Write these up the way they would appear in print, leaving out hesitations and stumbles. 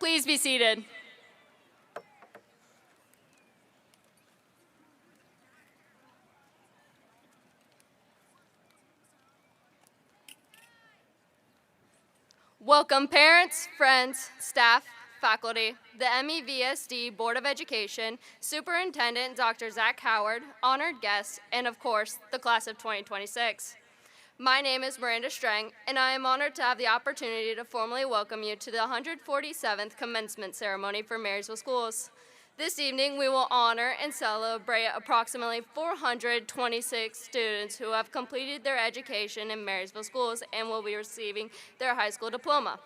Please be seated. Welcome parents, friends, staff, faculty, the MEVSD Board of Education, Superintendent Dr. Zach Howard, honored guests, and of course, the class of 2026. My name is Miranda Strang, and I am honored to have the opportunity to formally welcome you to the 147th commencement ceremony for Marysville Schools. This evening, we will honor and celebrate approximately 426 students who have completed their education in Marysville Schools and will be receiving their high school diploma.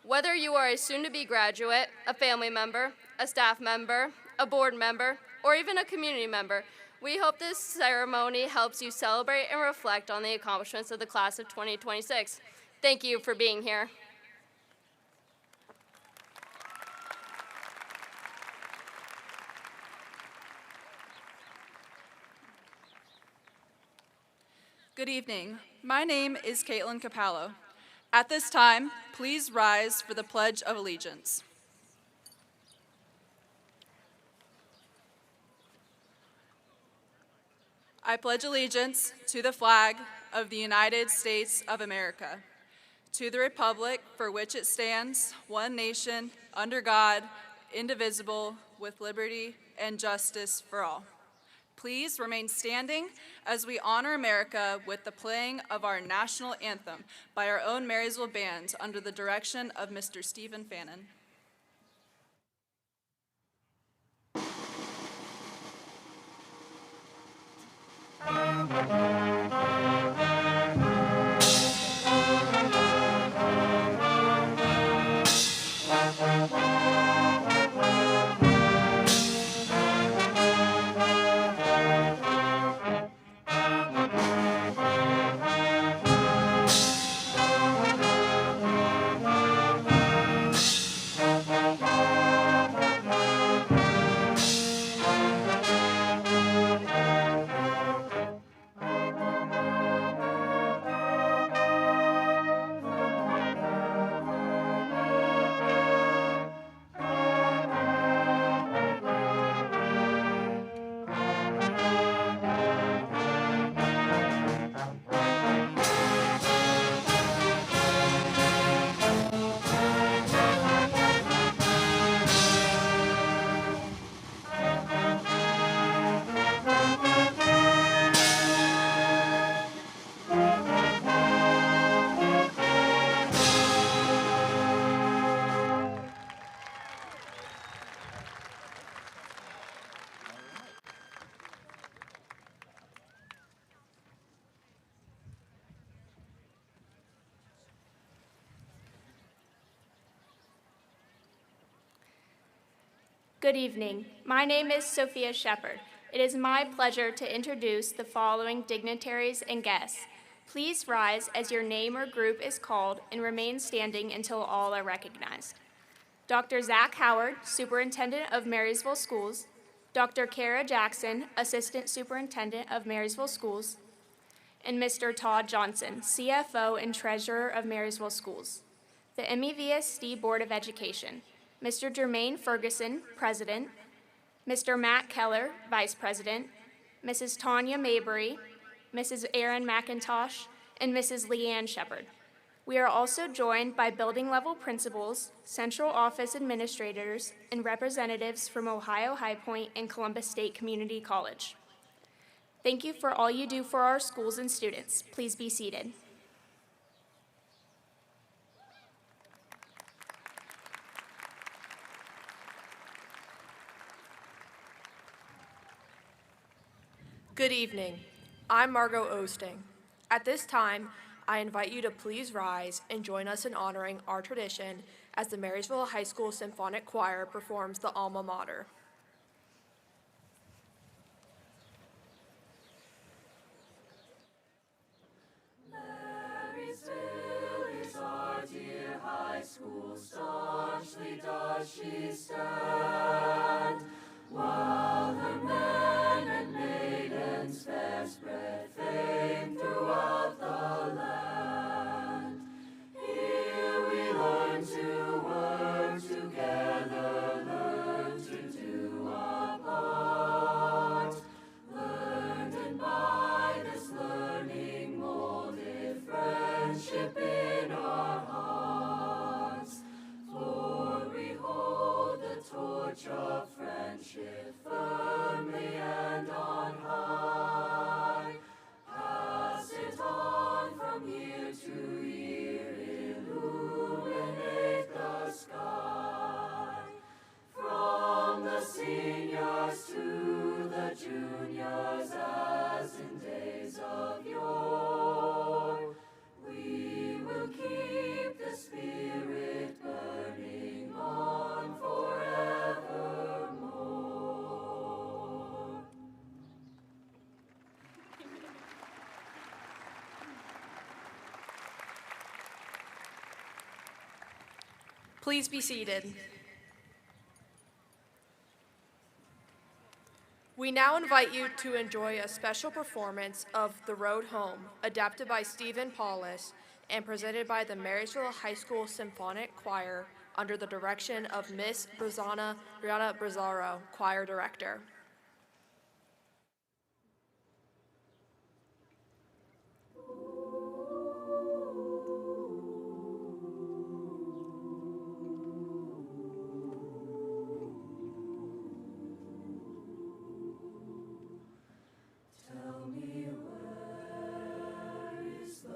Whether you are a soon-to-be graduate, a family member, a staff member, a board member, or even a community member, we hope this ceremony helps you celebrate and reflect on the accomplishments of the class of 2026. Thank you for being here. Good evening. My name is Caitlin Capallo. At this time, please rise for the Pledge of Allegiance. I pledge allegiance to the flag of the United States of America, to the republic for which it stands, one nation, under God, indivisible, with liberty and justice for all. Please remain standing as we honor America with the playing of our national anthem by our own Marysville Band under the direction of Mr. Stephen Fannin. Good evening. My name is Sophia Shepard. It is my pleasure to introduce the following dignitaries and guests. Please rise as your name or group is called and remain standing until all are recognized. Dr. Zach Howard, Superintendent of Marysville Schools. Dr. Kara Jackson, Assistant Superintendent of Marysville Schools. And Mr. Todd Johnson, CFO and Treasurer of Marysville Schools. The MEVSD Board of Education. Mr. Jermaine Ferguson, President, Mr. Matt Keller, Vice President, Mrs. Tanya Mabry, Mrs. Erin McIntosh, and Mrs. Leanne Shepard. We are also joined by building level principals, central office administrators, and representatives from Ohio High Point and Columbus State Community College. Thank you for all you do for our schools and students. Please be seated. Good evening. I'm Margot Osting. At this time, I invite you to please rise and join us in honoring our tradition as the Marysville High School Symphonic Choir performs the Alma Mater. Marysville is our dear high school, staunchly does she stand, while her men and maidens fair spread fame throughout the land. Here we learn to work together. friendship in our hearts, for we hold the torch of friendship firmly and on high. Pass it on from year to year, illuminate the sky. From the seniors to the juniors, as in days of yore, we will keep the spirit burning on forevermore. Please be seated. We now invite you to enjoy a special performance of The Road Home, adapted by Stephen Paulus and presented by the Marysville High School Symphonic Choir under the direction of Miss Rihanna Brazzaro, Choir Director. Tell me, where is the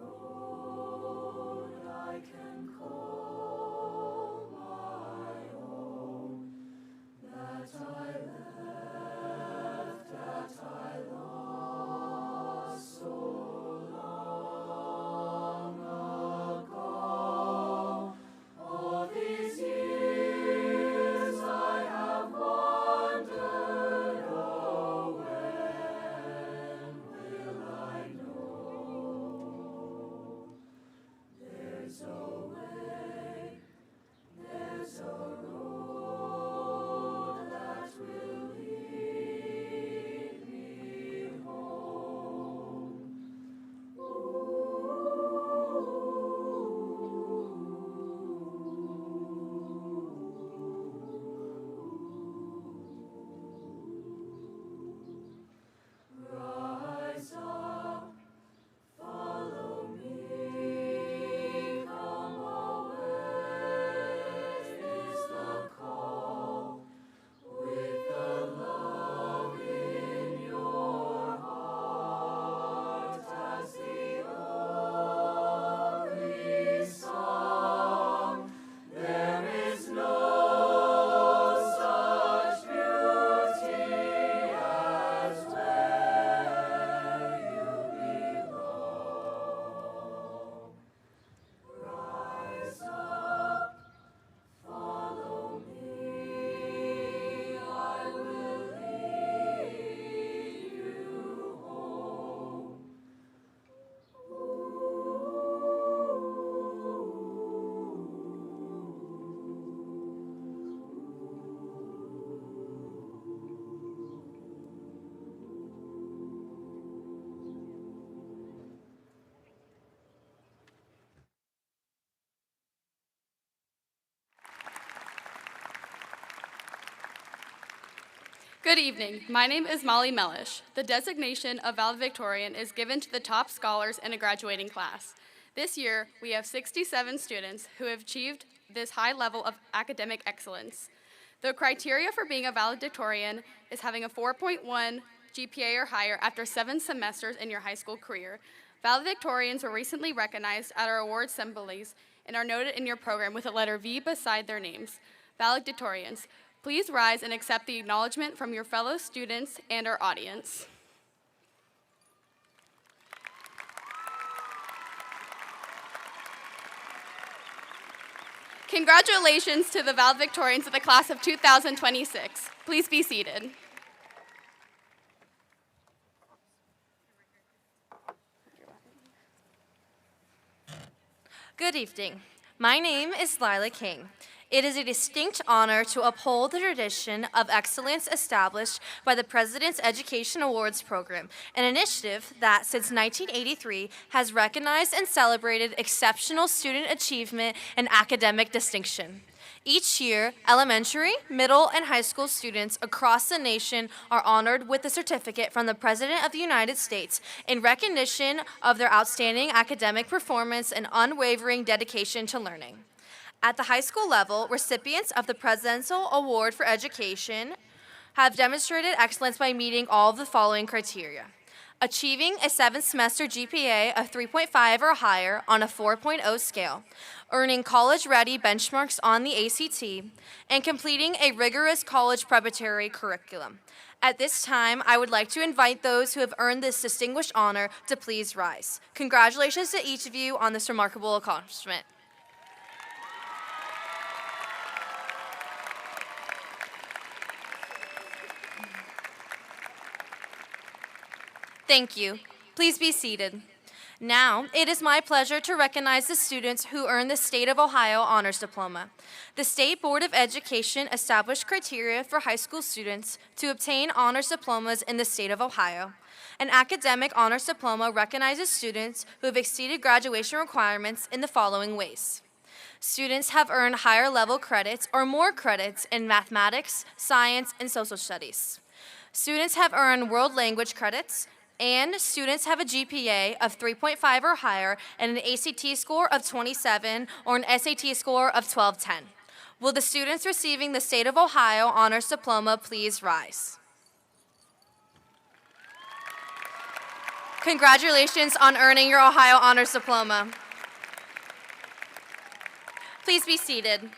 road I can call my own, that I left, that I lost so long ago? All these years I have wandered, oh, when will I know? There's a way, there's a road that will lead me home. Rise up, follow me, come away is the call. With the love in your heart as the only song, there is no such beauty as where you belong. Rise up, follow me, I will lead you home. Good evening. My name is Molly Mellish. The designation of valedictorian is given to the top scholars in a graduating class. This year, we have 67 students who have achieved this high level of academic excellence. The criteria for being a valedictorian is having a 4.1 GPA or higher after 7 semesters in your high school career. Valedictorians were recently recognized at our award assemblies and are noted in your program with a letter V beside their names. Valedictorians, please rise and accept the acknowledgement from your fellow students and our audience. Congratulations to the valedictorians of the class of 2026. Please be seated. Good evening. My name is Lila King. It is a distinct honor to uphold the tradition of excellence established by the President's Education Awards Program, an initiative that, since 1983, has recognized and celebrated exceptional student achievement and academic distinction. Each year, elementary, middle, and high school students across the nation are honored with a certificate from the President of the United States in recognition of their outstanding academic performance and unwavering dedication to learning. At the high school level, recipients of the Presidential Award for Education have demonstrated excellence by meeting all of the following criteria: achieving a 7th semester GPA of 3.5 or higher on a 4.0 scale, earning college-ready benchmarks on the ACT, and completing a rigorous college preparatory curriculum. At this time, I would like to invite those who have earned this distinguished honor to please rise. Congratulations to each of you on this remarkable accomplishment. Thank you. Please be seated. Now, it is my pleasure to recognize the students who earned the State of Ohio Honors Diploma. The State Board of Education established criteria for high school students to obtain honors diplomas in the state of Ohio. An academic honors diploma recognizes students who have exceeded graduation requirements in the following ways. Students have earned higher level credits or more credits in mathematics, science, and social studies. Students have earned world language credits, and students have a GPA of 3.5 or higher and an ACT score of 27 or an SAT score of 1210. Will the students receiving the State of Ohio Honors Diploma please rise? Congratulations on earning your Ohio Honors Diploma. Please be seated.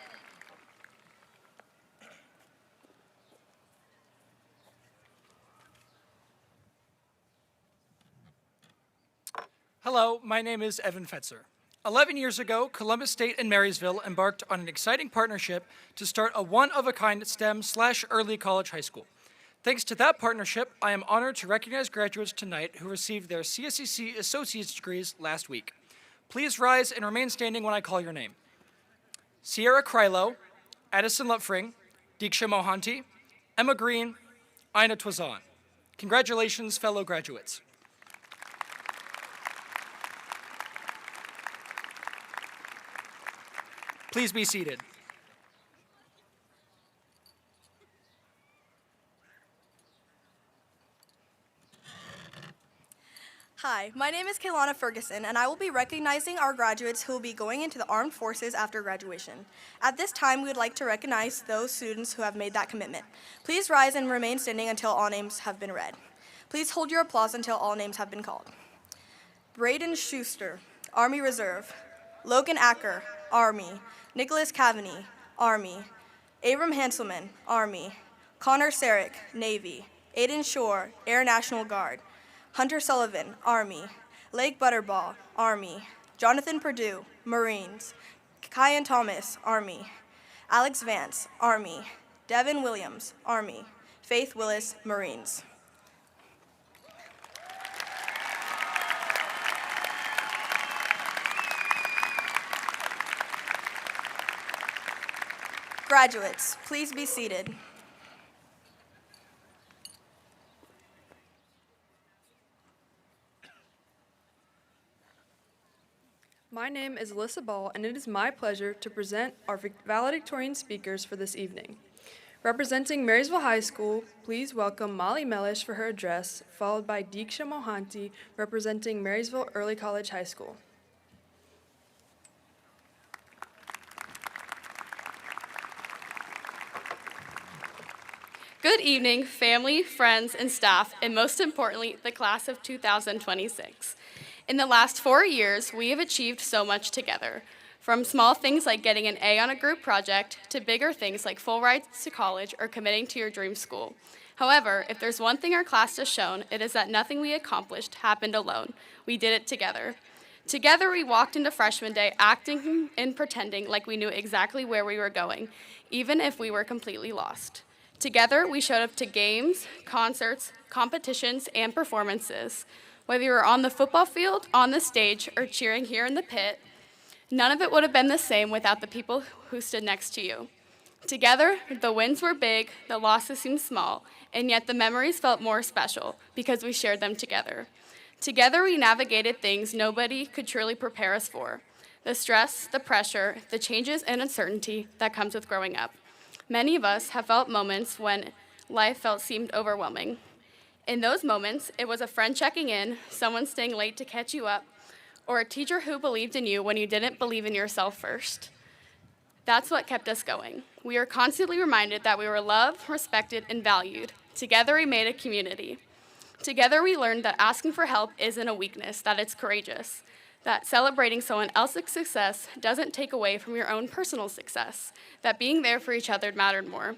Hello, my name is Evan Fetzer. 11 years ago, Columbus State and Marysville embarked on an exciting partnership to start a one-of-a-kind STEM/early college high school. Thanks to that partnership, I am honored to recognize graduates tonight who received their CSEC Associate's degrees last week. Please rise and remain standing when I call your name. Sierra Krylo, Addison Lupfring, Diksha Mohanty, Emma Green, Ina Twazan. Congratulations, fellow graduates. Please be seated. Hi, my name is Kaylana Ferguson, and I will be recognizing our graduates who will be going into the armed forces after graduation. At this time, we would like to recognize those students who have made that commitment. Please rise and remain standing until all names have been read. Please hold your applause until all names have been called. Braden Schuster, Army Reserve. Logan Acker, Army. Nicholas Cavaney, Army. Abram Hanselman, Army. Connor Sarek, Navy. Aiden Shore, Air National Guard. Hunter Sullivan, Army. Lake Butterball, Army. Jonathan Perdue, Marines. Kyan Thomas, Army. Alex Vance, Army. Devin Williams, Army. Faith Willis, Marines. Graduates, please be seated. My name is Alyssa Ball, and it is my pleasure to present our valedictorian speakers for this evening. Representing Marysville High School, please welcome Molly Mellish for her address, followed by Diksha Mohanty, representing Marysville Early College High School. Good evening, family, friends, and staff, and most importantly, the class of 2026. In the last 4 years, we have achieved so much together, from small things like getting an A on a group project to bigger things like full rides to college or committing to your dream school. However, if there's one thing our class has shown, it is that nothing we accomplished happened alone. We did it together. Together, we walked into freshman day acting and pretending like we knew exactly where we were going, even if we were completely lost. Together, we showed up to games, concerts, competitions, and performances. Whether you were on the football field, on the stage, or cheering here in the pit, none of it would have been the same without the people who stood next to you. Together, the wins were big, the losses seemed small, and yet the memories felt more special because we shared them together. Together, we navigated things nobody could truly prepare us for. the stress, the pressure, the changes and uncertainty that comes with growing up. Many of us have felt moments when life seemed overwhelming. In those moments, it was a friend checking in, someone staying late to catch you up, or a teacher who believed in you when you didn't believe in yourself first. That's what kept us going. We are constantly reminded that we were loved, respected, and valued. Together we made a community. Together we learned that asking for help isn't a weakness, that it's courageous, that celebrating someone else's success doesn't take away from your own personal success, that being there for each other mattered more.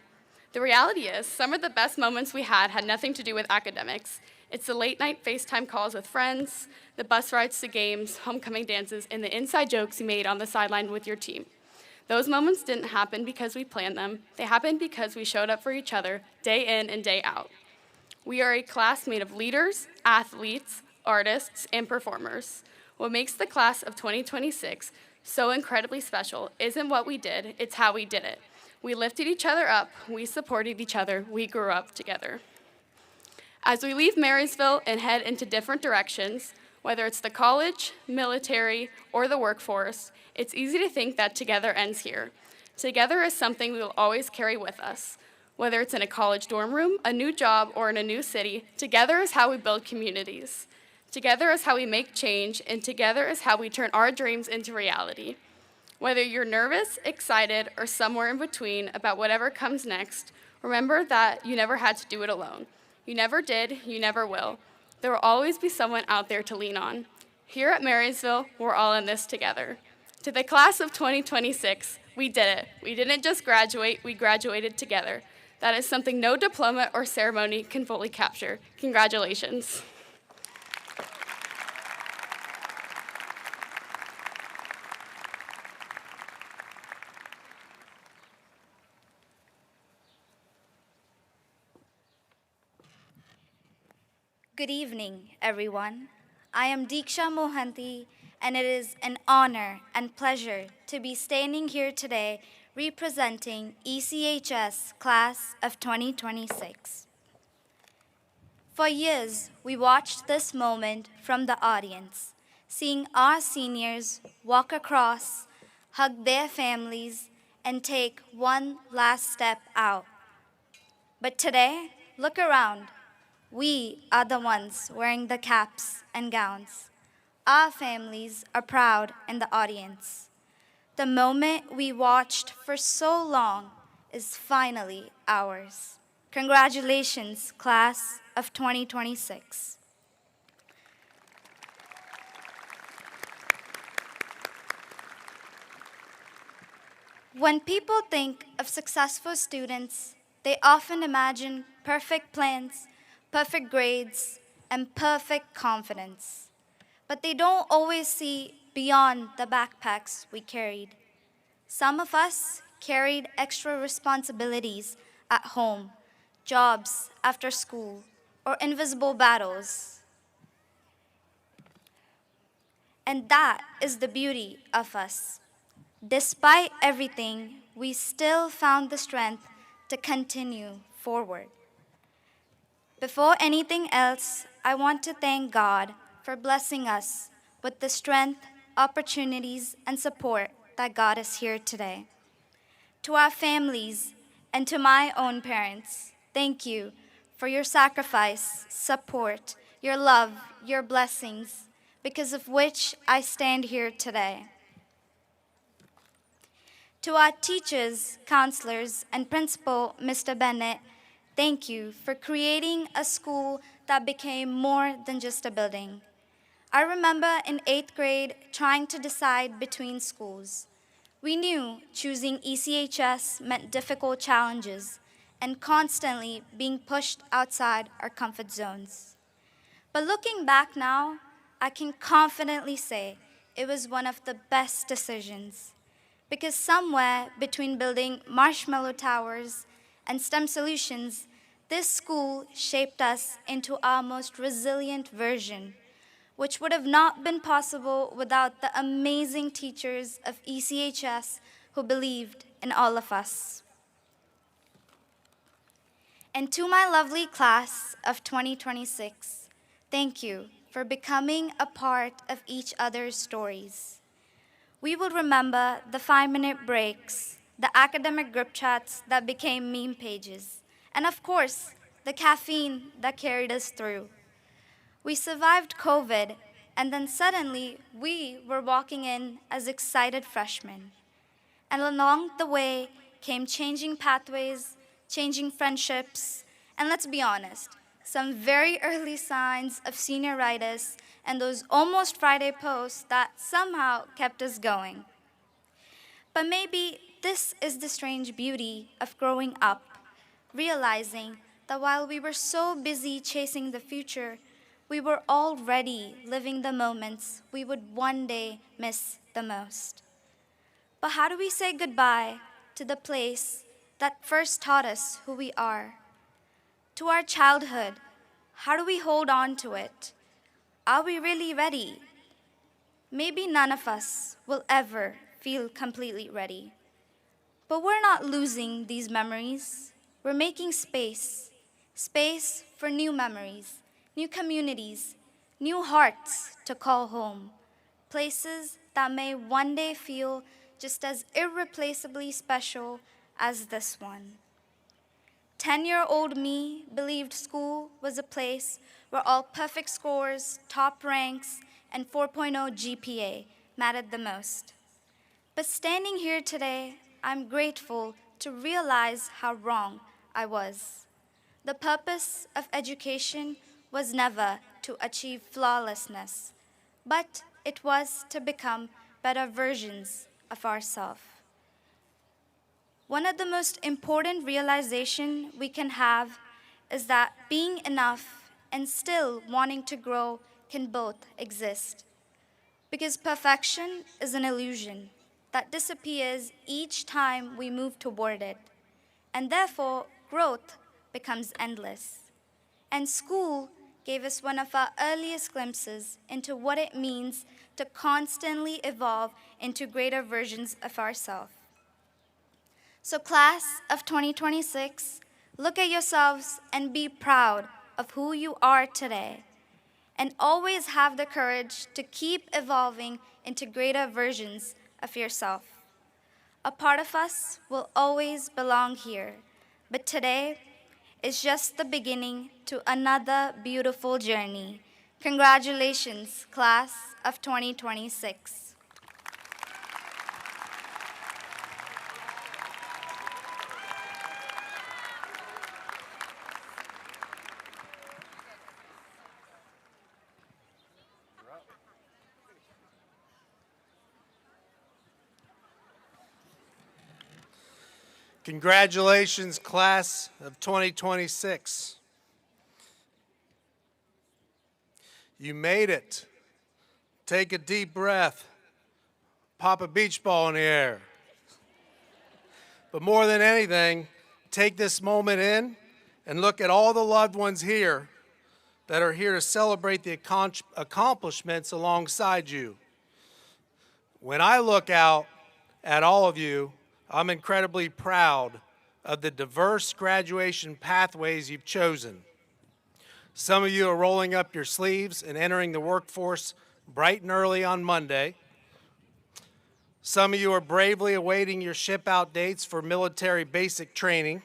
The reality is, some of the best moments we had nothing to do with academics. It's the late-night FaceTime calls with friends, the bus rides to games, homecoming dances, and the inside jokes you made on the sideline with your team. Those moments didn't happen because we planned them. They happened because we showed up for each other day in and day out. We are a class made of leaders, athletes, artists, and performers. What makes the class of 2026 so incredibly special isn't what we did, it's how we did it. We lifted each other up, we supported each other, we grew up together. As we leave Marysville and head into different directions, whether it's the college, military, or the workforce, it's easy to think that together ends here. Together is something we will always carry with us. Whether it's in a college dorm room, a new job, or in a new city, together is how we build communities. Together is how we make change, and together is how we turn our dreams into reality. Whether you're nervous, excited, or somewhere in between about whatever comes next, remember that you never had to do it alone. You never did, you never will. There will always be someone out there to lean on. Here at Marysville, we're all in this together. To the class of 2026, we did it. We didn't just graduate, we graduated together. That is something no diploma or ceremony can fully capture. Congratulations. Good evening, everyone. I am Diksha Mohanty, and it is an honor and pleasure to be standing here today representing ECHS Class of 2026. For years, we watched this moment from the audience, seeing our seniors walk across, hug their families, and take one last step out. But today, look around. We are the ones wearing the caps and gowns. Our families are proud in the audience. The moment we watched for so long is finally ours. Congratulations, class of 2026. When people think of successful students, they often imagine perfect plans, perfect grades, and perfect confidence. But they don't always see beyond the backpacks we carried. Some of us carried extra responsibilities at home, jobs after school, or invisible battles. And that is the beauty of us. Despite everything, we still found the strength to continue forward. Before anything else, I want to thank God for blessing us with the strength, opportunities, and support that got us here today. To our families and to my own parents, thank you for your sacrifice, support, your love, your blessings, because of which I stand here today. To our teachers, counselors, and principal, Mr. Bennett, thank you for creating a school that became more than just a building. I remember in 8th grade trying to decide between schools. We knew choosing ECHS meant difficult challenges and constantly being pushed outside our comfort zones. But looking back now, I can confidently say it was one of the best decisions, because somewhere between building marshmallow towers and STEM solutions, this school shaped us into our most resilient version, which would have not been possible without the amazing teachers of ECHS who believed in all of us. And to my lovely class of 2026, thank you for becoming a part of each other's stories. We will remember the 5-minute breaks, the academic group chats that became meme pages, and of course, the caffeine that carried us through. We survived COVID, and then suddenly we were walking in as excited freshmen. And along the way came changing pathways, changing friendships, and let's be honest, some very early signs of senioritis and those almost Friday posts that somehow kept us going. But maybe this is the strange beauty of growing up, realizing that while we were so busy chasing the future, we were already living the moments we would one day miss the most. But how do we say goodbye to the place that first taught us who we are? To our childhood, how do we hold on to it? Are we really ready? Maybe none of us will ever feel completely ready. But we're not losing these memories. We're making space for new memories, new communities, new hearts to call home, places that may one day feel just as irreplaceably special as this one. 10-year-old me believed school was a place where all perfect scores, top ranks, and 4.0 GPA mattered the most. But standing here today, I'm grateful to realize how wrong I was. The purpose of education was never to achieve flawlessness, but it was to become better versions of ourselves. One of the most important realizations we can have is that being enough and still wanting to grow can both exist. Because perfection is an illusion that disappears each time we move toward it, and therefore growth becomes endless. And school gave us one of our earliest glimpses into what it means to constantly evolve into greater versions of ourselves. So class of 2026, look at yourselves and be proud of who you are today. And always have the courage to keep evolving into greater versions of yourself. A part of us will always belong here, but today is just the beginning to another beautiful journey. Congratulations, class of 2026. Congratulations, class of 2026. You made it. Take a deep breath. Pop a beach ball in the air. But more than anything, take this moment in and look at all the loved ones here that are here to celebrate the accomplishments alongside you. When I look out at all of you, I'm incredibly proud of the diverse graduation pathways you've chosen. Some of you are rolling up your sleeves and entering the workforce bright and early on Monday. Some of you are bravely awaiting your ship-out dates for military basic training,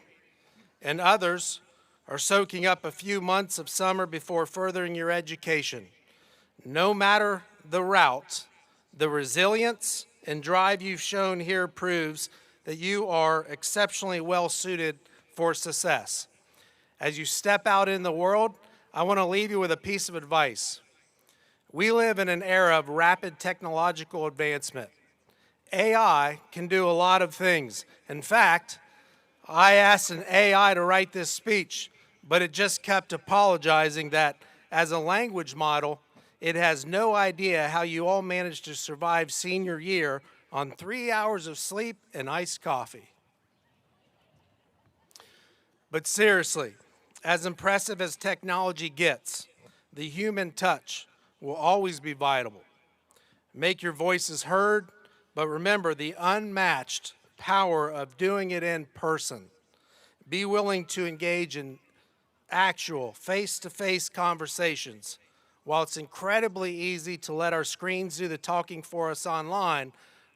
and others are soaking up a few months of summer before furthering your education. No matter the route, the resilience and drive you've shown here proves that you are exceptionally well suited for success. As you step out in the world, I want to leave you with a piece of advice. We live in an era of rapid technological advancement. AI can do a lot of things. In fact, I asked an AI to write this speech, but it just kept apologizing that as a language model, it has no idea how you all managed to survive senior year on 3 hours of sleep and iced coffee. But seriously, as impressive as technology gets, the human touch will always be vital. Make your voices heard, but remember the unmatched power of doing it in person. Be willing to engage in actual face-to-face conversations. While it's incredibly easy to let our screens do the talking for us online,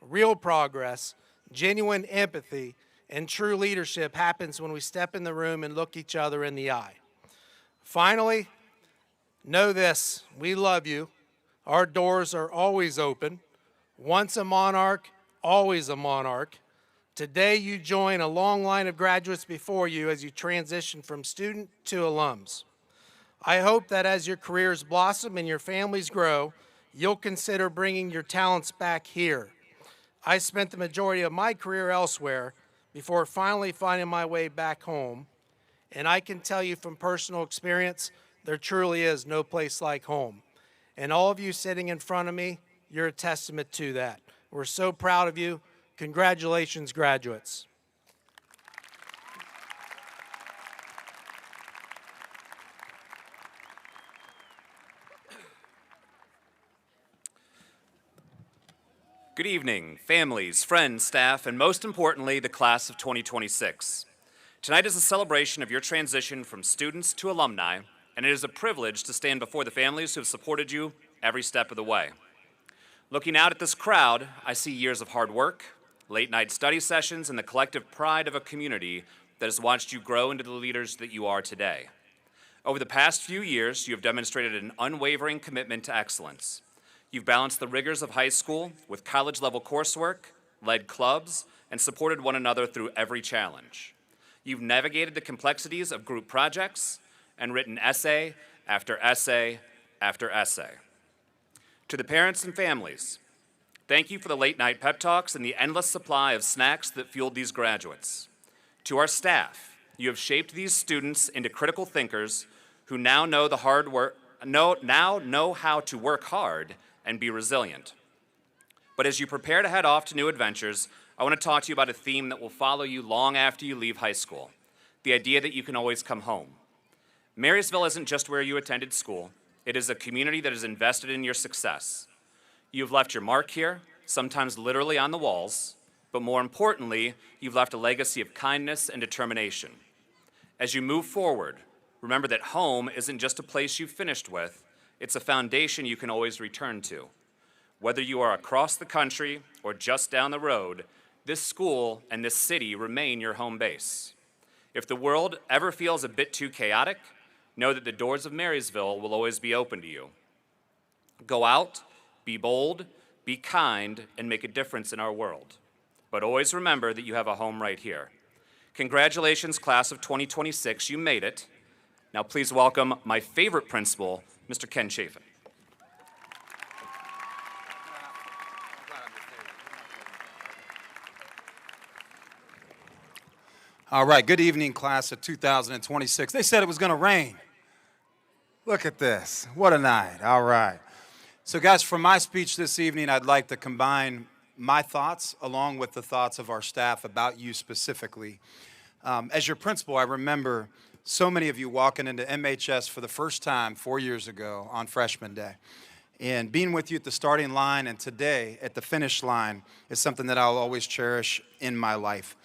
real progress, genuine empathy, and true leadership happens when we step in the room and look each other in the eye. Finally, know this, we love you. Our doors are always open. Once a monarch, always a monarch. Today you join a long line of graduates before you as you transition from student to alums. I hope that as your careers blossom and your families grow, you'll consider bringing your talents back here. I spent the majority of my career elsewhere before finally finding my way back home, and I can tell you from personal experience, there truly is no place like home. And all of you sitting in front of me, you're a testament to that. We're so proud of you. Congratulations, graduates. Good evening, families, friends, staff, and most importantly, the class of 2026. Tonight is a celebration of your transition from students to alumni, and it is a privilege to stand before the families who have supported you every step of the way. Looking out at this crowd, I see years of hard work, late-night study sessions, and the collective pride of a community that has watched you grow into the leaders that you are today. Over the past few years, you have demonstrated an unwavering commitment to excellence. You've balanced the rigors of high school with college-level coursework, led clubs, and supported one another through every challenge. You've navigated the complexities of group projects and written essay after essay after essay. To the parents and families, thank you for the late-night pep talks and the endless supply of snacks that fueled these graduates. To our staff, you have shaped these students into critical thinkers who now know how to work hard and be resilient. But as you prepare to head off to new adventures, I want to talk to you about a theme that will follow you long after you leave high school, the idea that you can always come home. Marysville isn't just where you attended school, it is a community that is invested in your success. You've left your mark here, sometimes literally on the walls, but more importantly, you've left a legacy of kindness and determination. As you move forward, remember that home isn't just a place you've finished with, it's a foundation you can always return to. Whether you are across the country or just down the road, this school and this city remain your home base. If the world ever feels a bit too chaotic, know that the doors of Marysville will always be open to you. Go out, be bold, be kind, and make a difference in our world. But always remember that you have a home right here. Congratulations, class of 2026, you made it. Now please welcome my favorite principal, Mr. Ken Chafin. All right, good evening, class of 2026. They said it was going to rain. Look at this. What a night. All right. So, guys, for my speech this evening, I'd like to combine my thoughts along with the thoughts of our staff about you specifically. As your principal, I remember so many of you walking into MHS for the first time 4 years ago on Freshman Day. And being with you at the starting line and today at the finish line is something that I'll always cherish in my life.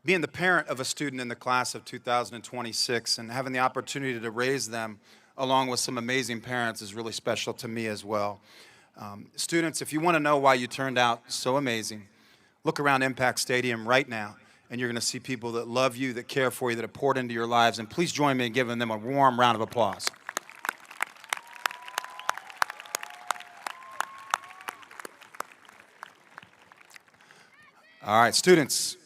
Being the parent of a student in the class of 2026 and having the opportunity to raise them along with some amazing parents is really special to me as well. Students, if you want to know why you turned out so amazing, look around Impact Stadium right now, and you're going to see people that love you, that care for you, that have poured into your lives. And please join me in giving them a warm round of applause. All right, students,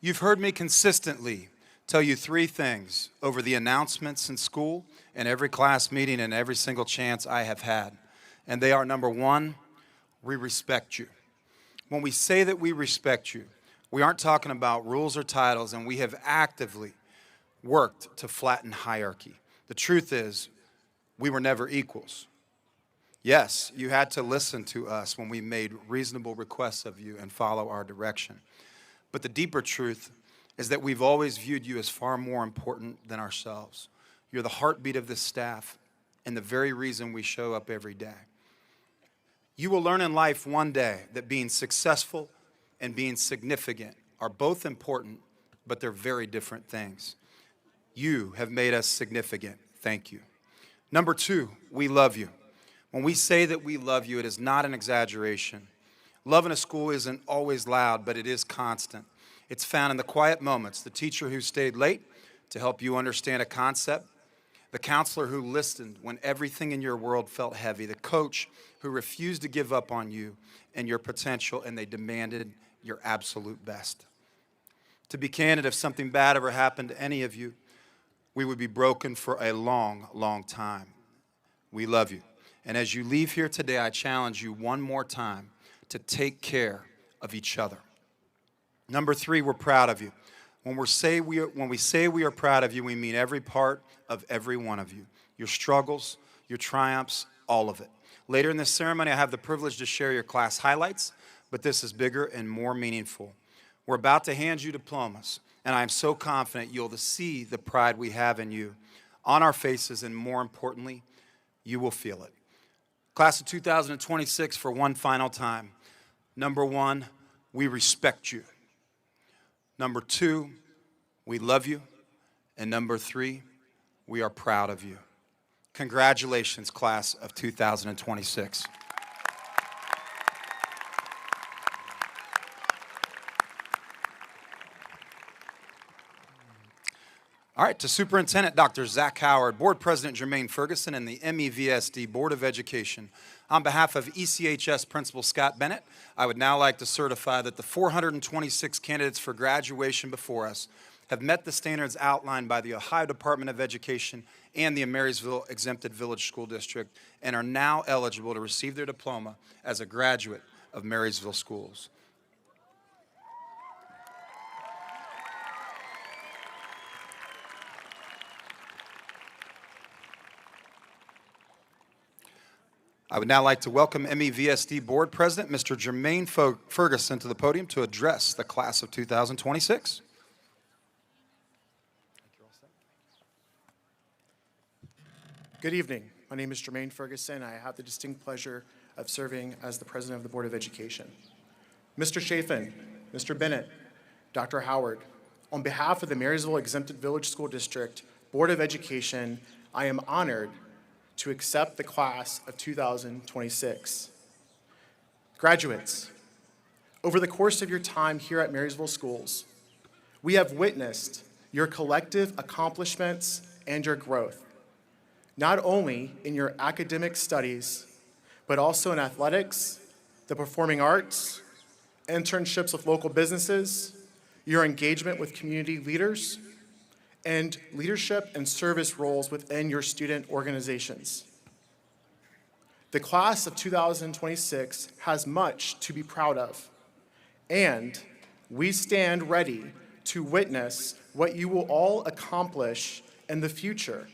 you've heard me consistently tell you three things over the announcements in school and every class meeting and every single chance I have had. And they are, number one, we respect you. When we say that we respect you, we aren't talking about rules or titles, and we have actively worked to flatten hierarchy. The truth is, we were never equals. Yes, you had to listen to us when we made reasonable requests of you and follow our direction. But the deeper truth is that we've always viewed you as far more important than ourselves. You're the heartbeat of this staff and the very reason we show up every day. You will learn in life one day that being successful and being significant are both important, but they're very different things. You have made us significant. Thank you. Number two, we love you. When we say that we love you, it is not an exaggeration. Love in a school isn't always loud, but it is constant. It's found in the quiet moments, the teacher who stayed late to help you understand a concept, the counselor who listened when everything in your world felt heavy, the coach who refused to give up on you and your potential, and they demanded your absolute best. To be candid, if something bad ever happened to any of you, we would be broken for a long, long time. We love you. And as you leave here today, I challenge you one more time to take care of each other. Number 3, we're proud of you. When we say we are proud of you, we mean every part of every one of you. Your struggles, your triumphs, all of it. Later in this ceremony, I have the privilege to share your class highlights, but this is bigger and more meaningful. We're about to hand you diplomas, and I am so confident you'll see the pride we have in you on our faces, and more importantly, you will feel it. Class of 2026, for one final time. Number 1, we respect you. Number 2, we love you. And number 3, we are proud of you. Congratulations, class of 2026. All right, to Superintendent Dr. Zach Howard, Board President Jermaine Ferguson, and the MEVSD Board of Education, on behalf of ECHS Principal Scott Bennett, I would now like to certify that the 426 candidates for graduation before us have met the standards outlined by the Ohio Department of Education and the Marysville Exempted Village School District and are now eligible to receive their diploma as a graduate of Marysville schools. I would now like to welcome MEVSD Board President, Mr. Jermaine Ferguson, to the podium to address the class of 2026. Good evening. My name is Jermaine Ferguson. I have the distinct pleasure of serving as the President of the Board of Education. Mr. Chafin, Mr. Bennett, Dr. Howard, on behalf of the Marysville Exempted Village School District Board of Education, I am honored to accept the class of 2026. Graduates, over the course of your time here at Marysville Schools, we have witnessed your collective accomplishments and your growth, not only in your academic studies, but also in athletics, the performing arts, internships with local businesses, your engagement with community leaders, and leadership and service roles within your student organizations. The class of 2026 has much to be proud of, and we stand ready to witness what you will all accomplish in the future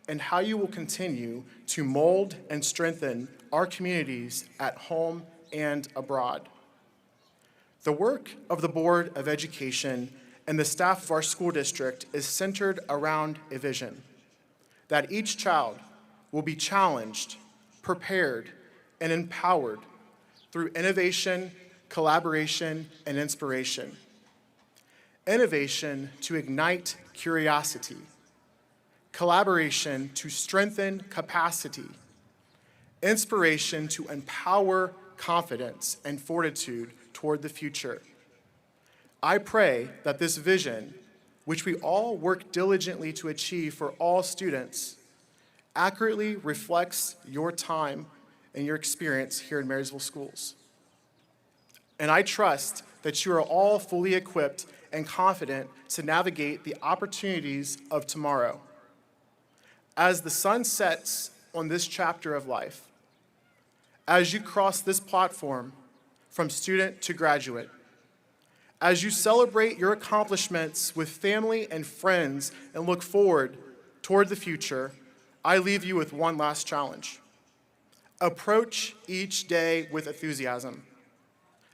and how you will continue to mold and strengthen our communities at home and abroad. The work of the Board of Education and the staff of our school district is centered around a vision that each child will be challenged, prepared, and empowered through innovation, collaboration, and inspiration. Innovation to ignite curiosity, collaboration to strengthen capacity, inspiration to empower confidence and fortitude toward the future. I pray that this vision, which we all work diligently to achieve for all students, accurately reflects your time and your experience here in Marysville Schools. And I trust that you are all fully equipped and confident to navigate the opportunities of tomorrow. As the sun sets on this chapter of life, as you cross this platform from student to graduate, as you celebrate your accomplishments with family and friends and look forward toward the future, I leave you with one last challenge. Approach each day with enthusiasm.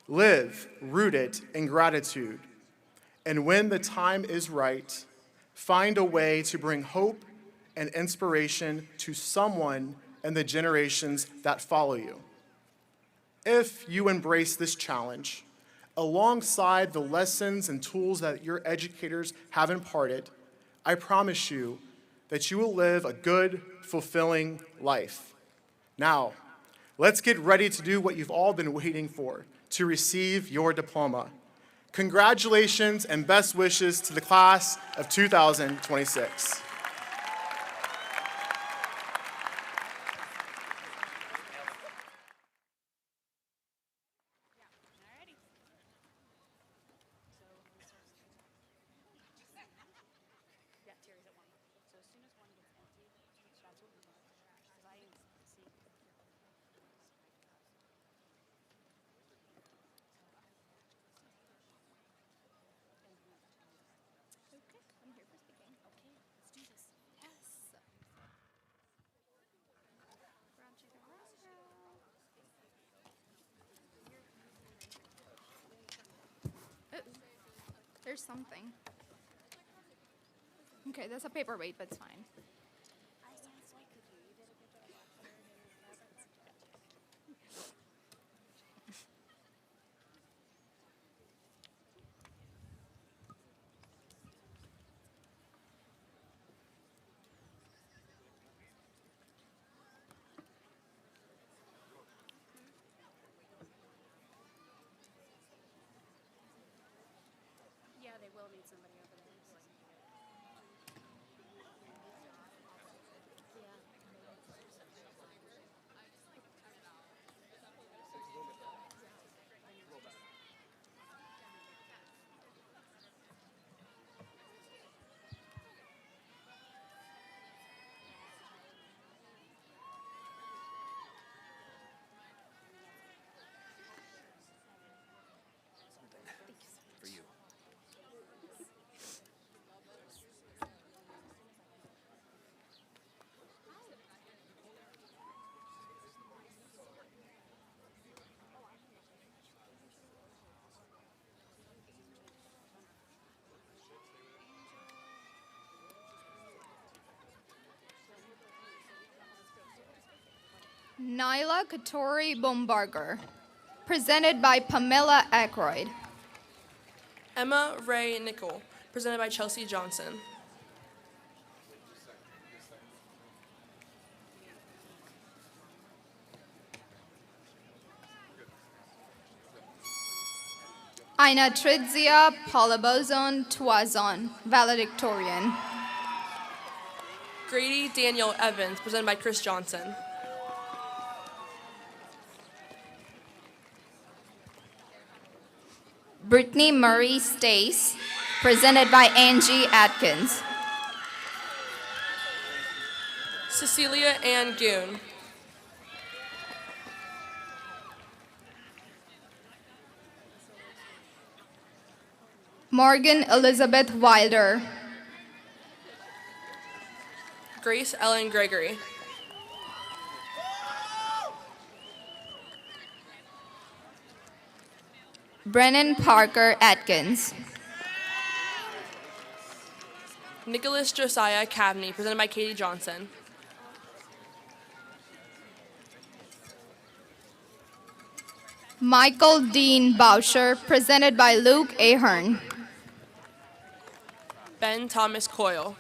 Live rooted in gratitude. And when the time is right, find a way to bring hope and inspiration to someone in the generations that follow you. If you embrace this challenge, alongside the lessons and tools that your educators have imparted, I promise you that you will live a good, fulfilling life. Now, let's get ready to do what you've all been waiting for, to receive your diploma. Congratulations and best wishes to the class of 2026. There's something. Okay, that's a paperweight, but it's fine. Yeah, they will need somebody over there. For you. Nyla Katori Bombarger, presented by Pamela Aykroyd. Emma Ray Nickel, presented by Chelsea Johnson. Aina Tridzia Palabozon Tuazon, valedictorian. Grady Daniel Evans, presented by Chris Johnson. Brittany Murray Stace, presented by Angie Atkins. Cecilia Ann Goon. Morgan Elizabeth Wilder. Grace Ellen Gregory. Brennan Parker Atkins. Nicholas Josiah Cavney, presented by Katie Johnson. Michael Dean Boucher, presented by Luke Ahern. Ben Thomas Coyle.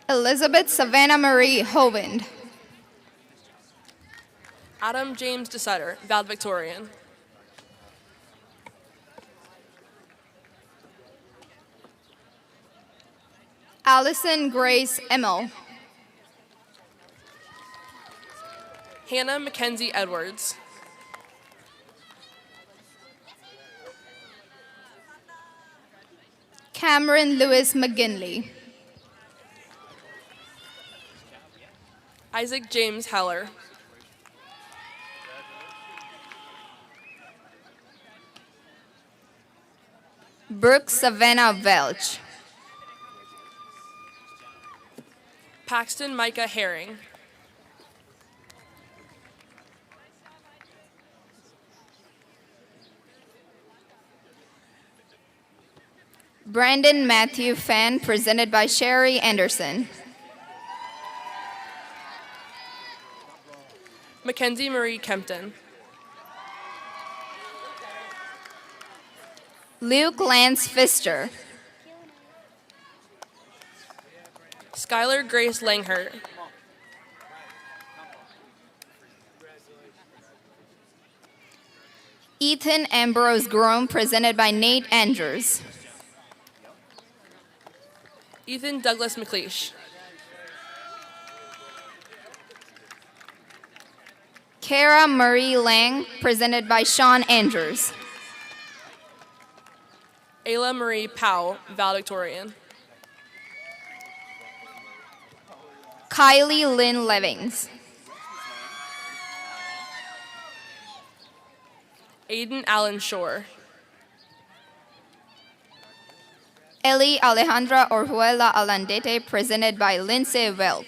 Elizabeth Savannah Marie Hovind. Adam James DeSutter, valedictorian. Allison Grace Emmel. Hannah Mackenzie Edwards. Cameron Lewis McGinley. Isaac James Heller. Brooke Savannah Welch. Paxton Micah Herring. Brandon Matthew Fan, presented by Sherry Anderson. Mackenzie Marie Kempton. Luke Lance Pfister. Skylar Grace Langhurt. Ethan Ambrose Groom, presented by Nate Andrews. Ethan Douglas McLeish. Kara Marie Lang, presented by Sean Andrews. Ayla Marie Powell, valedictorian. Kylie Lynn Levings. Aiden Allen Shore. Ellie Alejandra Orjuela Alandete, presented by Lindsay Welk.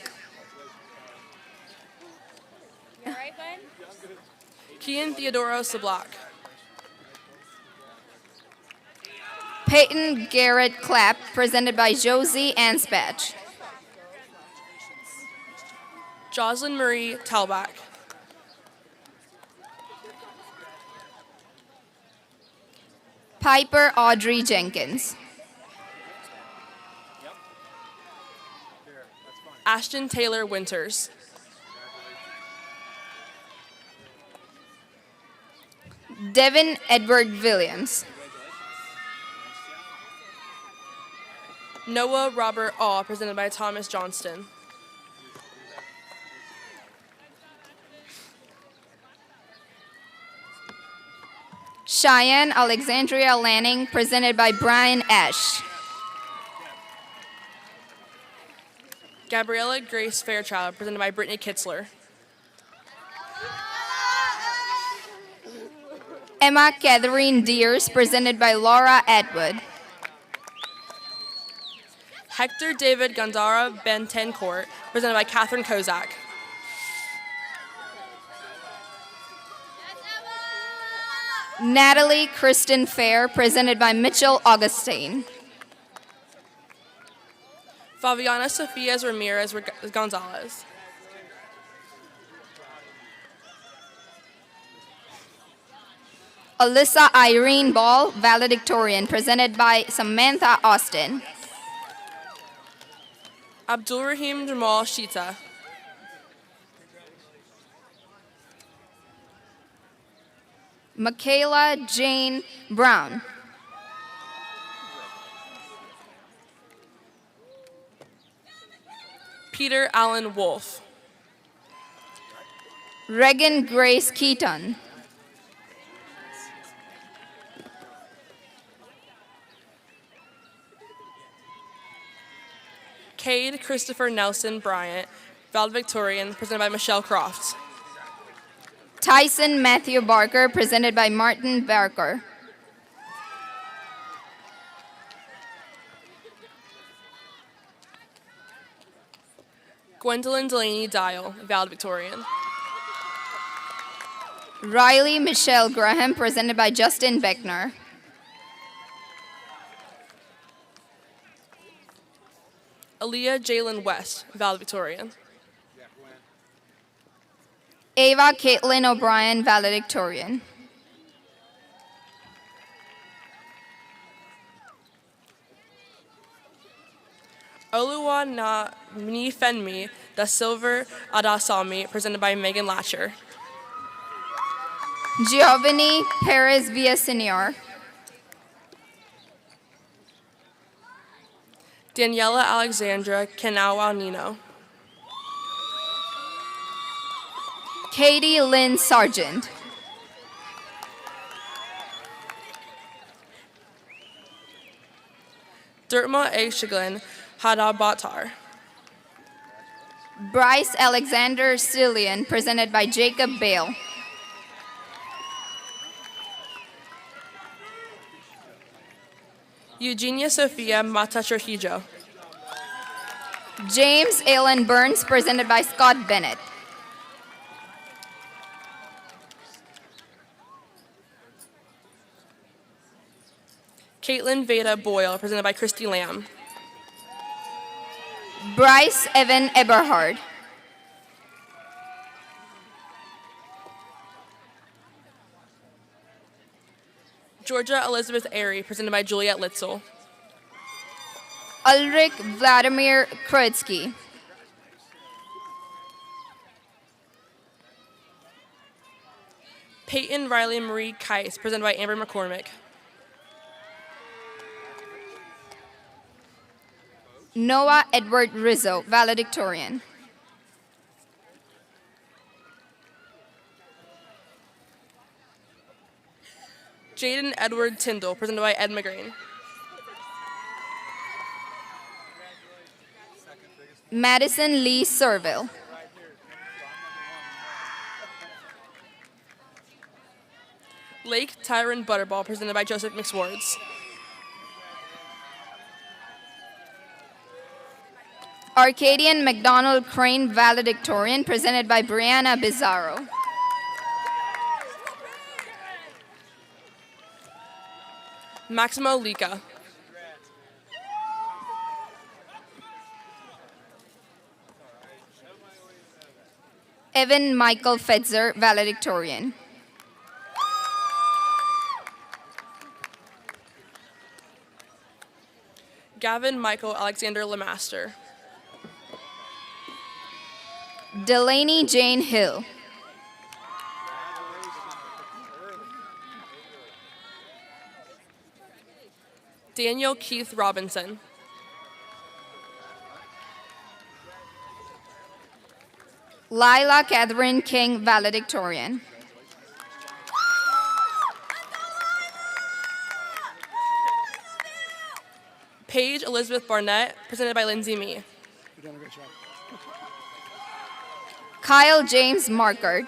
Kian Theodoro Sablak. Peyton Garrett Clapp, presented by Josie Anspach. Jocelyn Marie Talbach. Piper Audrey Jenkins. Ashton Taylor Winters. Devin Edward Williams. Noah Robert Aw, presented by Thomas Johnston. Cheyenne Alexandria Lanning, presented by Brian Ash. Gabriella Grace Fairchild, presented by Brittany Kitzler. Emma Catherine Deers, presented by Laura Atwood. Hector David Gondara Bentencourt, presented by Catherine Kozak. Natalie Kristen Fair, presented by Mitchell Augustine. Fabiana Sofia Ramirez Gonzalez. Alyssa Irene Ball, valedictorian, presented by Samantha Austin. Abdulrahim Jamal Shita. Michaela Jane Brown. Peter Allen Wolf. Regan Grace Keaton. Cade Christopher Nelson Bryant, valedictorian, presented by Michelle Croft. Tyson Matthew Barker, presented by Martin Barker. Gwendolyn Delaney Dial, valedictorian. Riley Michelle Graham, presented by Justin Beckner. Aaliyah Jalen West, valedictorian. Ava Caitlin O'Brien, valedictorian. Oluwa Nifenmi Da Silver Adasami, presented by Megan Latcher. Giovanni Perez Villasenor. Daniela Alexandra Kenawa Nino. Katie Lynn Sargent. Dirtma Aishiglin Hadabatar. Bryce Alexander Cillian, presented by Jacob Bale. Eugenia Sophia Matatrahijo. James Alan Burns, presented by Scott Bennett. Caitlin Veda Boyle, presented by Christy Lamb. Bryce Evan Eberhard. Georgia Elizabeth Airy, presented by Juliet Litzel. Ulrich Vladimir Kruitsky. Peyton Riley Marie Keiss, presented by Amber McCormick. Noah Edward Rizzo, valedictorian. Jaden Edward Tyndall, presented by Ed McGrain. Madison Lee Serville. Lake Tyron Butterball, presented by Joseph McSwords. Arcadian McDonald Crane, valedictorian, presented by Brianna Bizarro. Maximo Lica. Evan Michael Fetzer, valedictorian. Gavin Michael Alexander Lemaster. Delaney Jane Hill. Daniel Keith Robinson. Lila Catherine King, valedictorian. Paige Elizabeth Barnett, presented by Lindsay Mee. You're doing a great job. Kyle James Markert.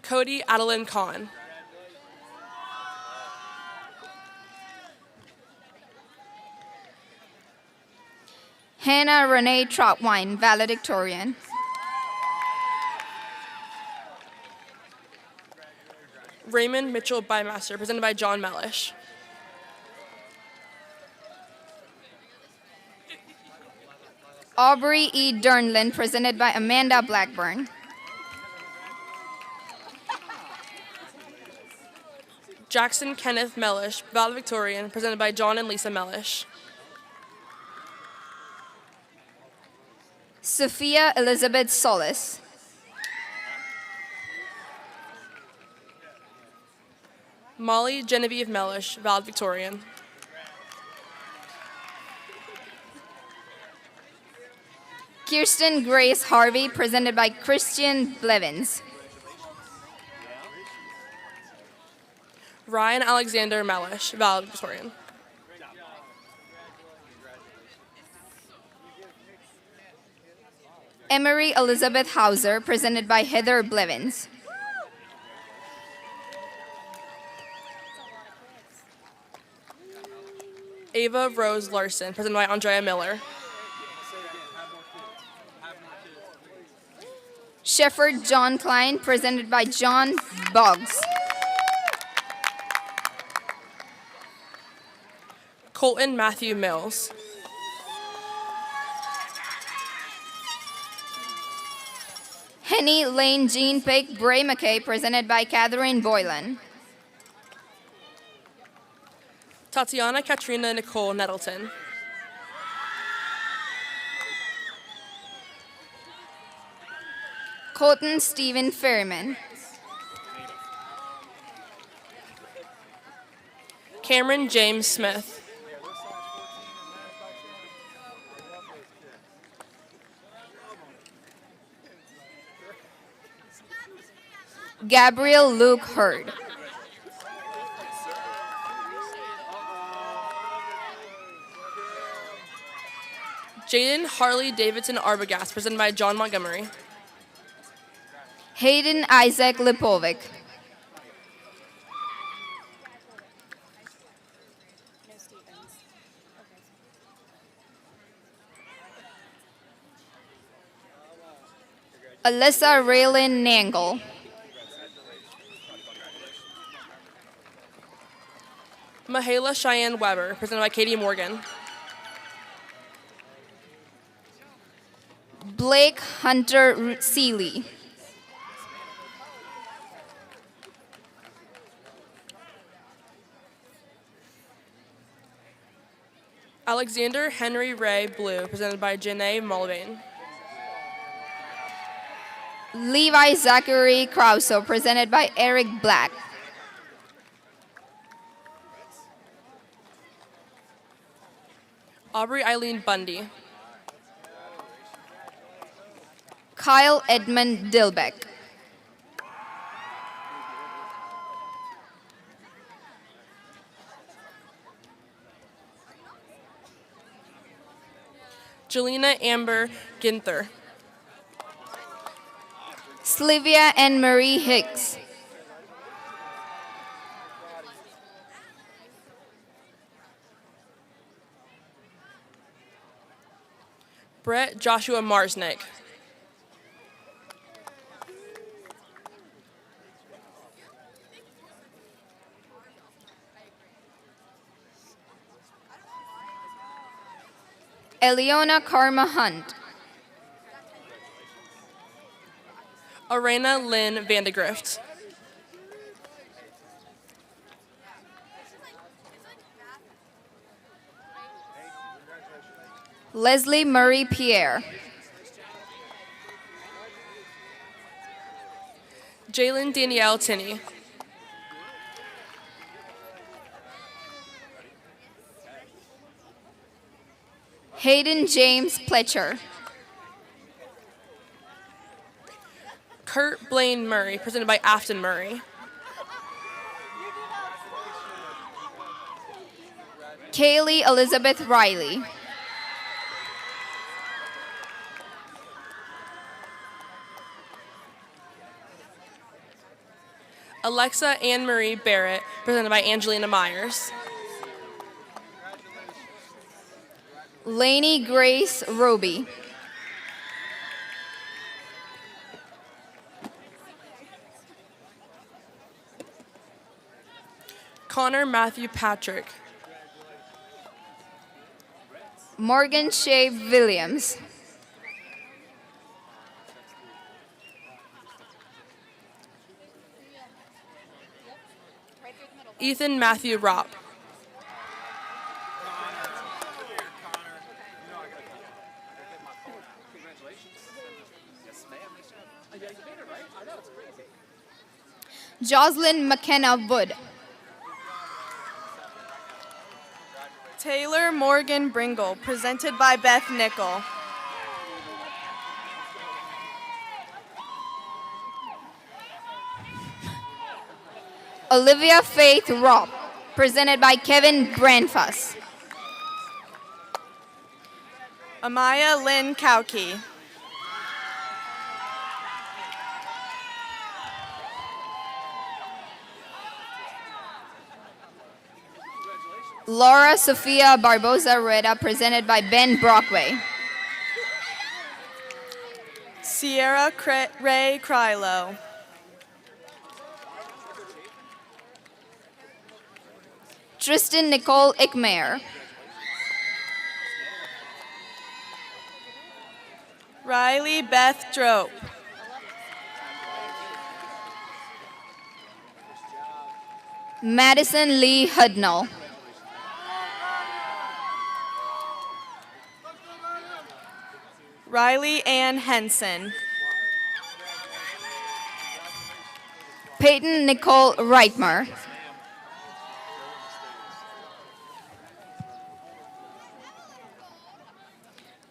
Cody Adeline Kahn. Hannah Renee Trotwine, valedictorian. Raymond Mitchell Bymaster, presented by John Mellish. Aubrey E. Dernland, presented by Amanda Blackburn. Jackson Kenneth Mellish, valedictorian, presented by John and Lisa Mellish. Sophia Elizabeth Solis. Molly Genevieve Mellish, valedictorian. Kirsten Grace Harvey, presented by Christian Blevins. Ryan Alexander Mellish, valedictorian. Emery Elizabeth Hauser, presented by Heather Blevins. Ava Rose Larson, presented by Andrea Miller. Shefford John Klein, presented by John Boggs. Colton Matthew Mills. Henny Lane Jean Pick Bray McKay, presented by Catherine Boylan. Tatiana Katrina Nicole Nettleton. Colton Stephen Ferryman. Cameron James Smith. Gabriel Luke Hurd. Jaden Harley Davidson Arbogast, presented by John Montgomery. Hayden Isaac Lipovic. Alyssa Raylin Nangle. Mahala Cheyenne Weber, presented by Katie Morgan. Blake Hunter Seeley. Alexander Henry Ray Blue, presented by Janae Mulvane. Levi Zachary Krause, presented by Eric Black. Aubrey Eileen Bundy. Kyle Edmund Dilbeck. Jelena Amber Ginther. Slivia Anne Marie Hicks. Brett Joshua Marsnick. Eliona Karma Hunt. Arena Lynn Vandegrift. Leslie Murray Pierre. Jalen Danielle Tinney. Hayden James Pletcher. Kurt Blaine Murray, presented by Afton Murray. Kaylee Elizabeth Riley. Alexa Ann Marie Barrett, presented by Angelina Myers. Lainey Grace Roby. Connor Matthew Patrick. Morgan Shea Williams. Ethan Matthew Ropp. Jocelyn McKenna Wood. Taylor Morgan Bringle, presented by Beth Nickel. Olivia Faith Robb, presented by Kevin Brandfuss. Amaya Lynn Kauke. Laura Sofia Barboza Reda, presented by Ben Brockway. Sierra Ray Krylo. Tristan Nicole Ickmayer. Riley Beth Drope. Madison Lee Hudnall. Riley Ann Henson. Peyton Nicole Reitmer.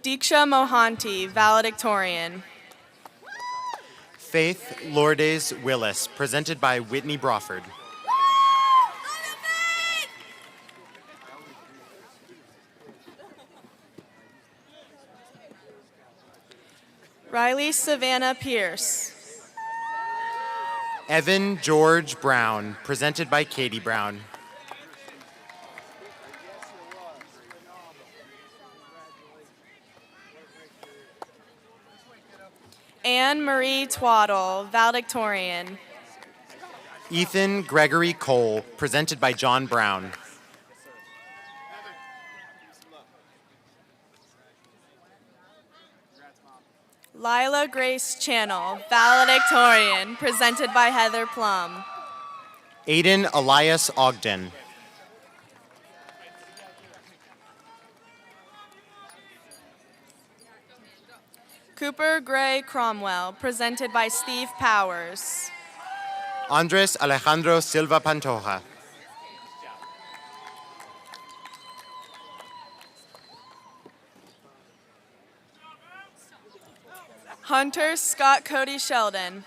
Diksha Mohanty, valedictorian. Faith Lourdes Willis, presented by Whitney Brawford. Riley Savannah Pierce. Evan George Brown, presented by Katie Brown. Anne Marie Twaddle, valedictorian. Ethan Gregory Cole, presented by John Brown. Lila Grace Channel, valedictorian, presented by Heather Plum. Aiden Elias Ogden. Cooper Gray Cromwell, presented by Steve Powers. Andres Alejandro Silva Pantoja. Hunter Scott Cody Sheldon.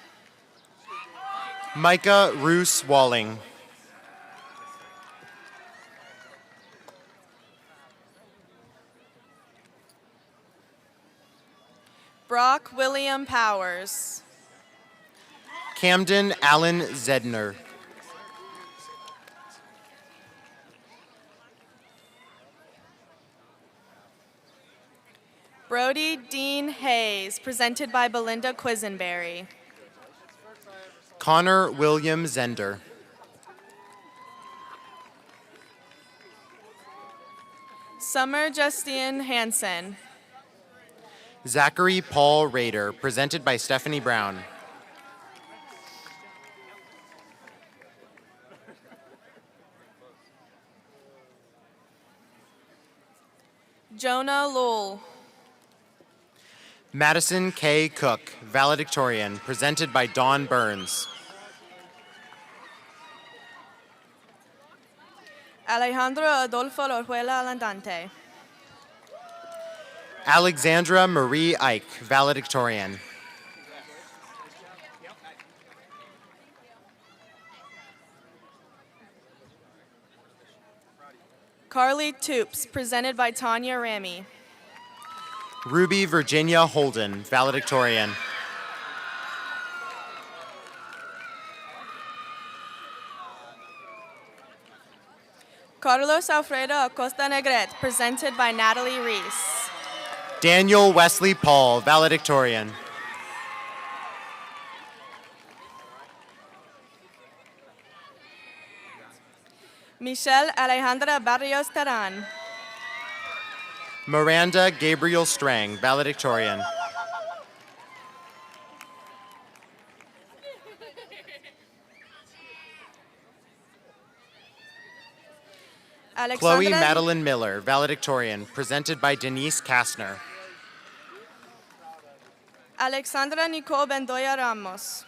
Micah Roos Walling. Brock William Powers. Camden Allen Zedner. Brody Dean Hayes, presented by Belinda Quisenberry. Connor William Zender. Summer Justine Hansen. Zachary Paul Rader, presented by Stephanie Brown. Jonah Lowell. Madison K. Cook, valedictorian, presented by Dawn Burns. Alejandro Adolfo Orjuela Landante. Alexandra Marie Ike, valedictorian. Carly Toops, presented by Tanya Ramy. Ruby Virginia Holden, valedictorian. Carlos Alfredo Acosta Negret, presented by Natalie Reese. Daniel Wesley Paul, valedictorian. Michelle Alejandra Barrios Terán. Miranda Gabriel Strang, valedictorian. Chloe Madeline Miller, valedictorian, presented by Denise Kastner. Alexandra Nicole Bendoya Ramos.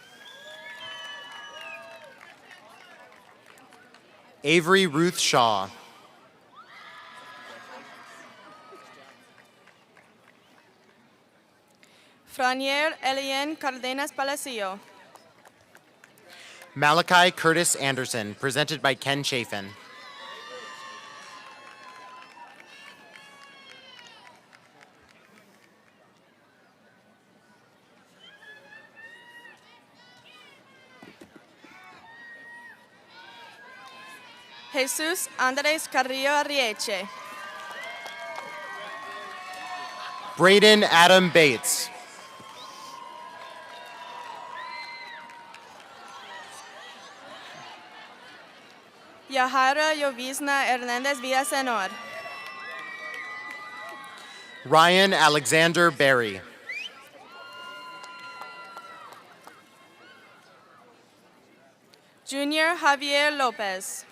Avery Ruth Shaw. Franier Eliane Cardenas Palacio. Malachi Curtis Anderson, presented by Ken Chafin. Jesus Andres Carrillo Arrieche. Braden Adam Bates. Yahaira Yovisna Hernandez Villasenor. Ryan Alexander Berry. Junior Javier Lopez.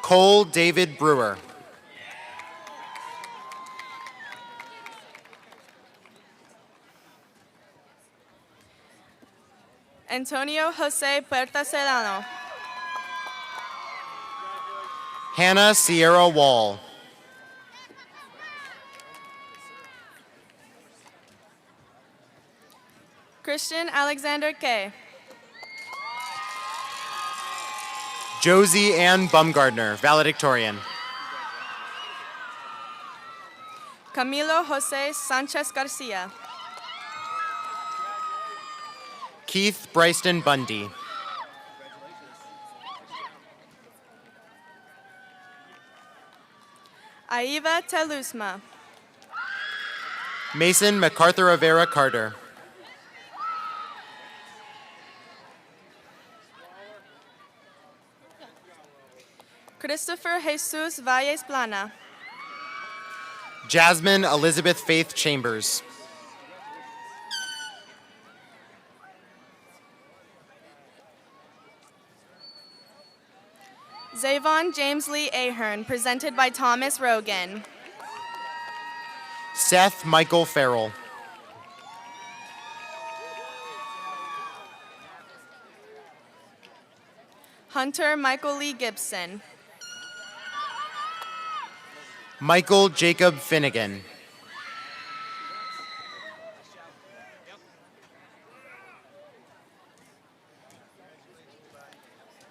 Cole David Brewer. Antonio Jose Puerta Sedano. Hannah Sierra Wall. Christian Alexander K. Josie Ann Bumgardner, valedictorian. Camilo Jose Sanchez Garcia. Keith Bryston Bundy. Aiva Telusma. Mason MacArthur Rivera Carter. Christopher Jesus Valles Plana. Jasmine Elizabeth Faith Chambers. Zavon James Lee Ahern, presented by Thomas Rogan. Seth Michael Farrell. Hunter Michael Lee Gibson. Michael Jacob Finnegan.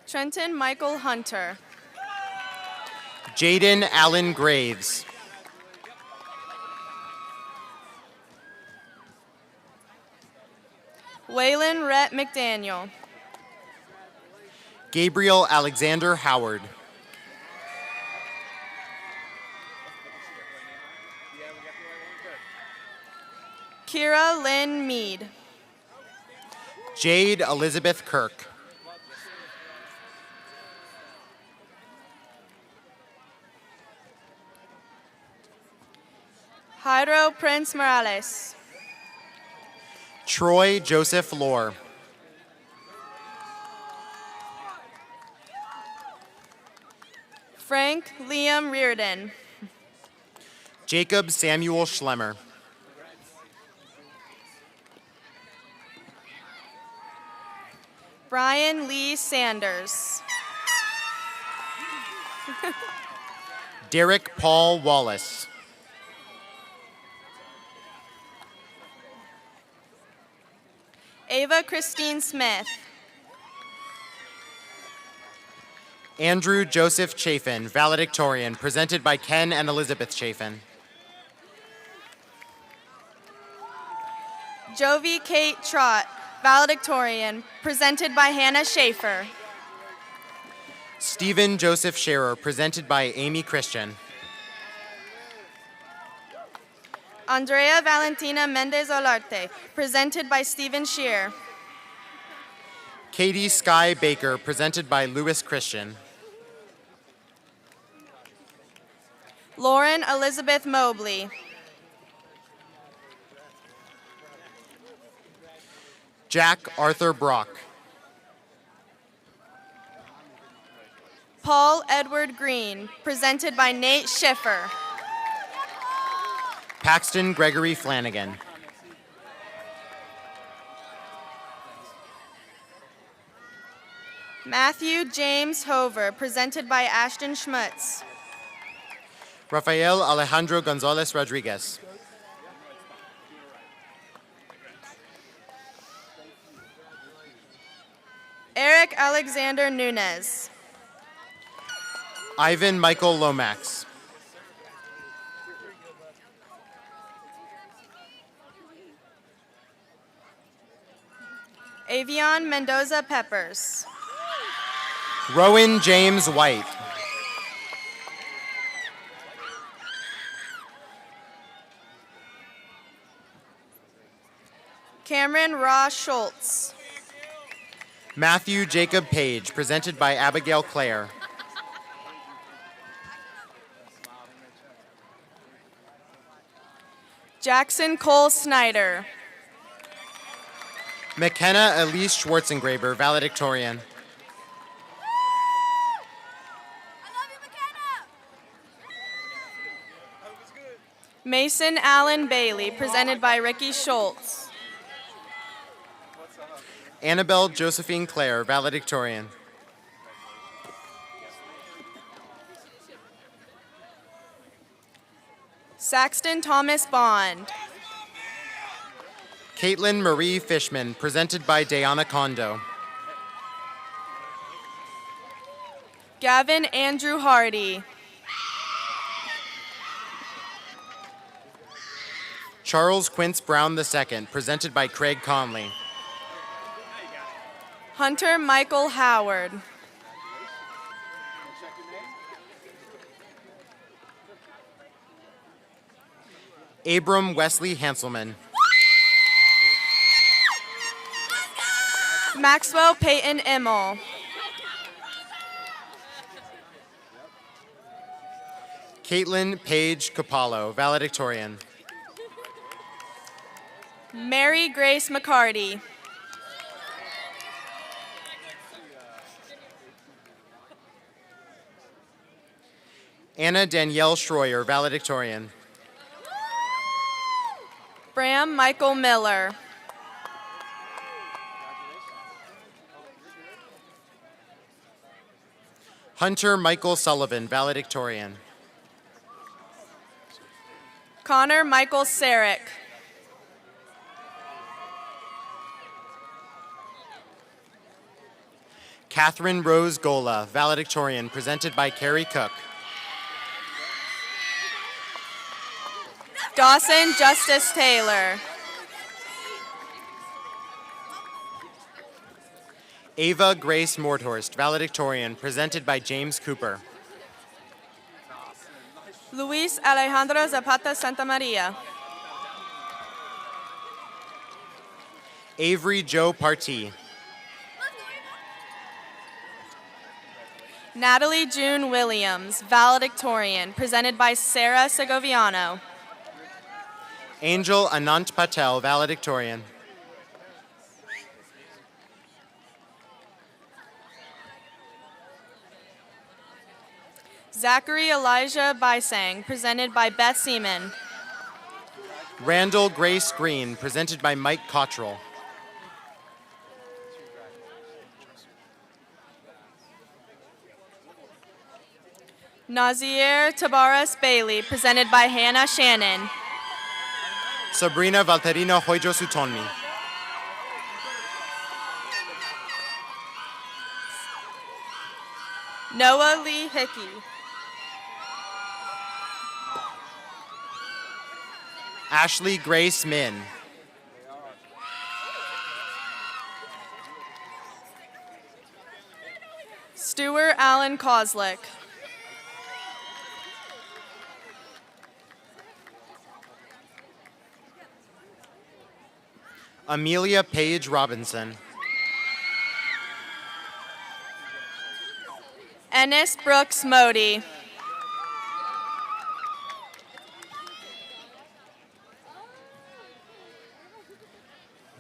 Trenton Michael Hunter. Jaden Allen Graves. Waylon Rhett McDaniel. Gabriel Alexander Howard. Kira Lynn Mead. Jade Elizabeth Kirk. Jairo Prince Morales. Troy Joseph Lohr. Frank Liam Reardon. Jacob Samuel Schlemmer. Brian Lee Sanders. Derek Paul Wallace. Ava Christine Smith. Andrew Joseph Chafin, valedictorian, presented by Ken and Elizabeth Chafin. Jovi Kate Trott, valedictorian, presented by Hannah Schaefer. Stephen Joseph Scherer, presented by Amy Christian. Andrea Valentina Mendez Olarte, presented by Stephen Shear. Katie Sky Baker, presented by Lewis Christian. Lauren Elizabeth Mobley. Jack Arthur Brock. Paul Edward Green, presented by Nate Schiffer. Paxton Gregory Flanagan. Matthew James Hover, presented by Ashton Schmutz. Rafael Alejandro Gonzalez Rodriguez. Eric Alexander Nunez. Ivan Michael Lomax. Avion Mendoza Peppers. Rowan James White. Cameron Ross Schultz. Matthew Jacob Page, presented by Abigail Clare. Jackson Cole Snyder. McKenna Elise Schwarzengraber, valedictorian. Mason Allen Bailey, presented by Ricky Schultz. Annabelle Josephine Clare, valedictorian. Saxton Thomas Bond. Caitlin Marie Fishman, presented by Dayana Kondo. Gavin Andrew Hardy. Charles Quince Brown II, presented by Craig Conley. Hunter Michael Howard. Abram Wesley Hanselman. Maxwell Peyton Immel. Caitlin Paige Capallo, valedictorian. Mary Grace McCarty. Anna Danielle Schroyer, valedictorian. Bram Michael Miller. Hunter Michael Sullivan, valedictorian. Connor Michael Sarek. Catherine Rose Gola, valedictorian, presented by Carrie Cook. Dawson Justice Taylor. Ava Grace Morthorst, valedictorian, presented by James Cooper. Luis Alejandro Zapata Santamaria. Avery Joe Partee. Natalie June Williams, valedictorian, presented by Sarah Segoviano. Angel Anant Patel, valedictorian. Zachary Elijah Bisang, presented by Beth Seaman. Randall Grace Green, presented by Mike Cottrell. Nazier Tabaras Bailey, presented by Hannah Shannon. Sabrina Valterino Hoyjo Sutonmi. Noah Lee Hickey. Ashley Grace Min. Stuart Allen Kozlick. Amelia Page Robinson. Ennis Brooks Modi.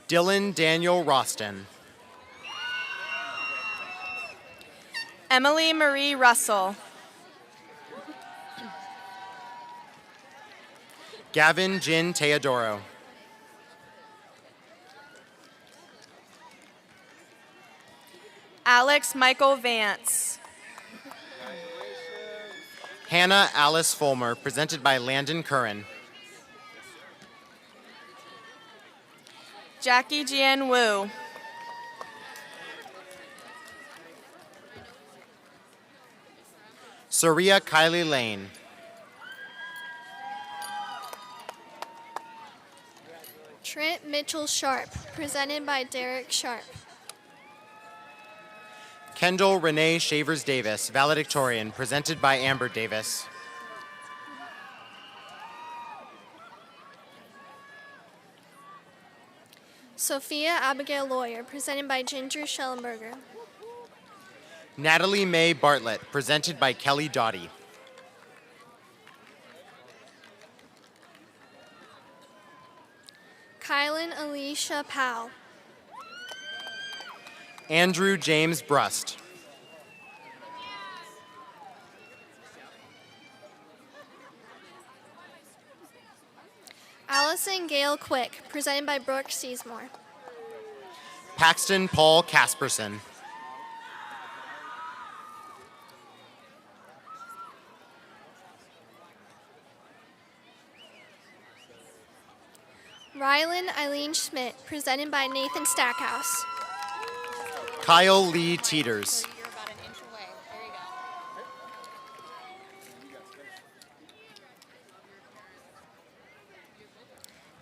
Dylan Daniel Roston. Emily Marie Russell. Gavin Jin Teodoro. Alex Michael Vance. Hannah Alice Fulmer, presented by Landon Curran. Jackie Jian Wu. Saria Kylie Lane. Trent Mitchell Sharp, presented by Derek Sharp. Kendall Renee Shavers Davis, valedictorian, presented by Amber Davis. Sophia Abigail Lawyer, presented by Ginger Schellenberger. Natalie Mae Bartlett, presented by Kelly Doughty. Kylan Alicia Powell. Andrew James Brust. Allison Gale Quick, presented by Brooke Seasmore. Paxton Paul Casperson. Rylan Eileen Schmidt, presented by Nathan Stackhouse. Kyle Lee Teeters.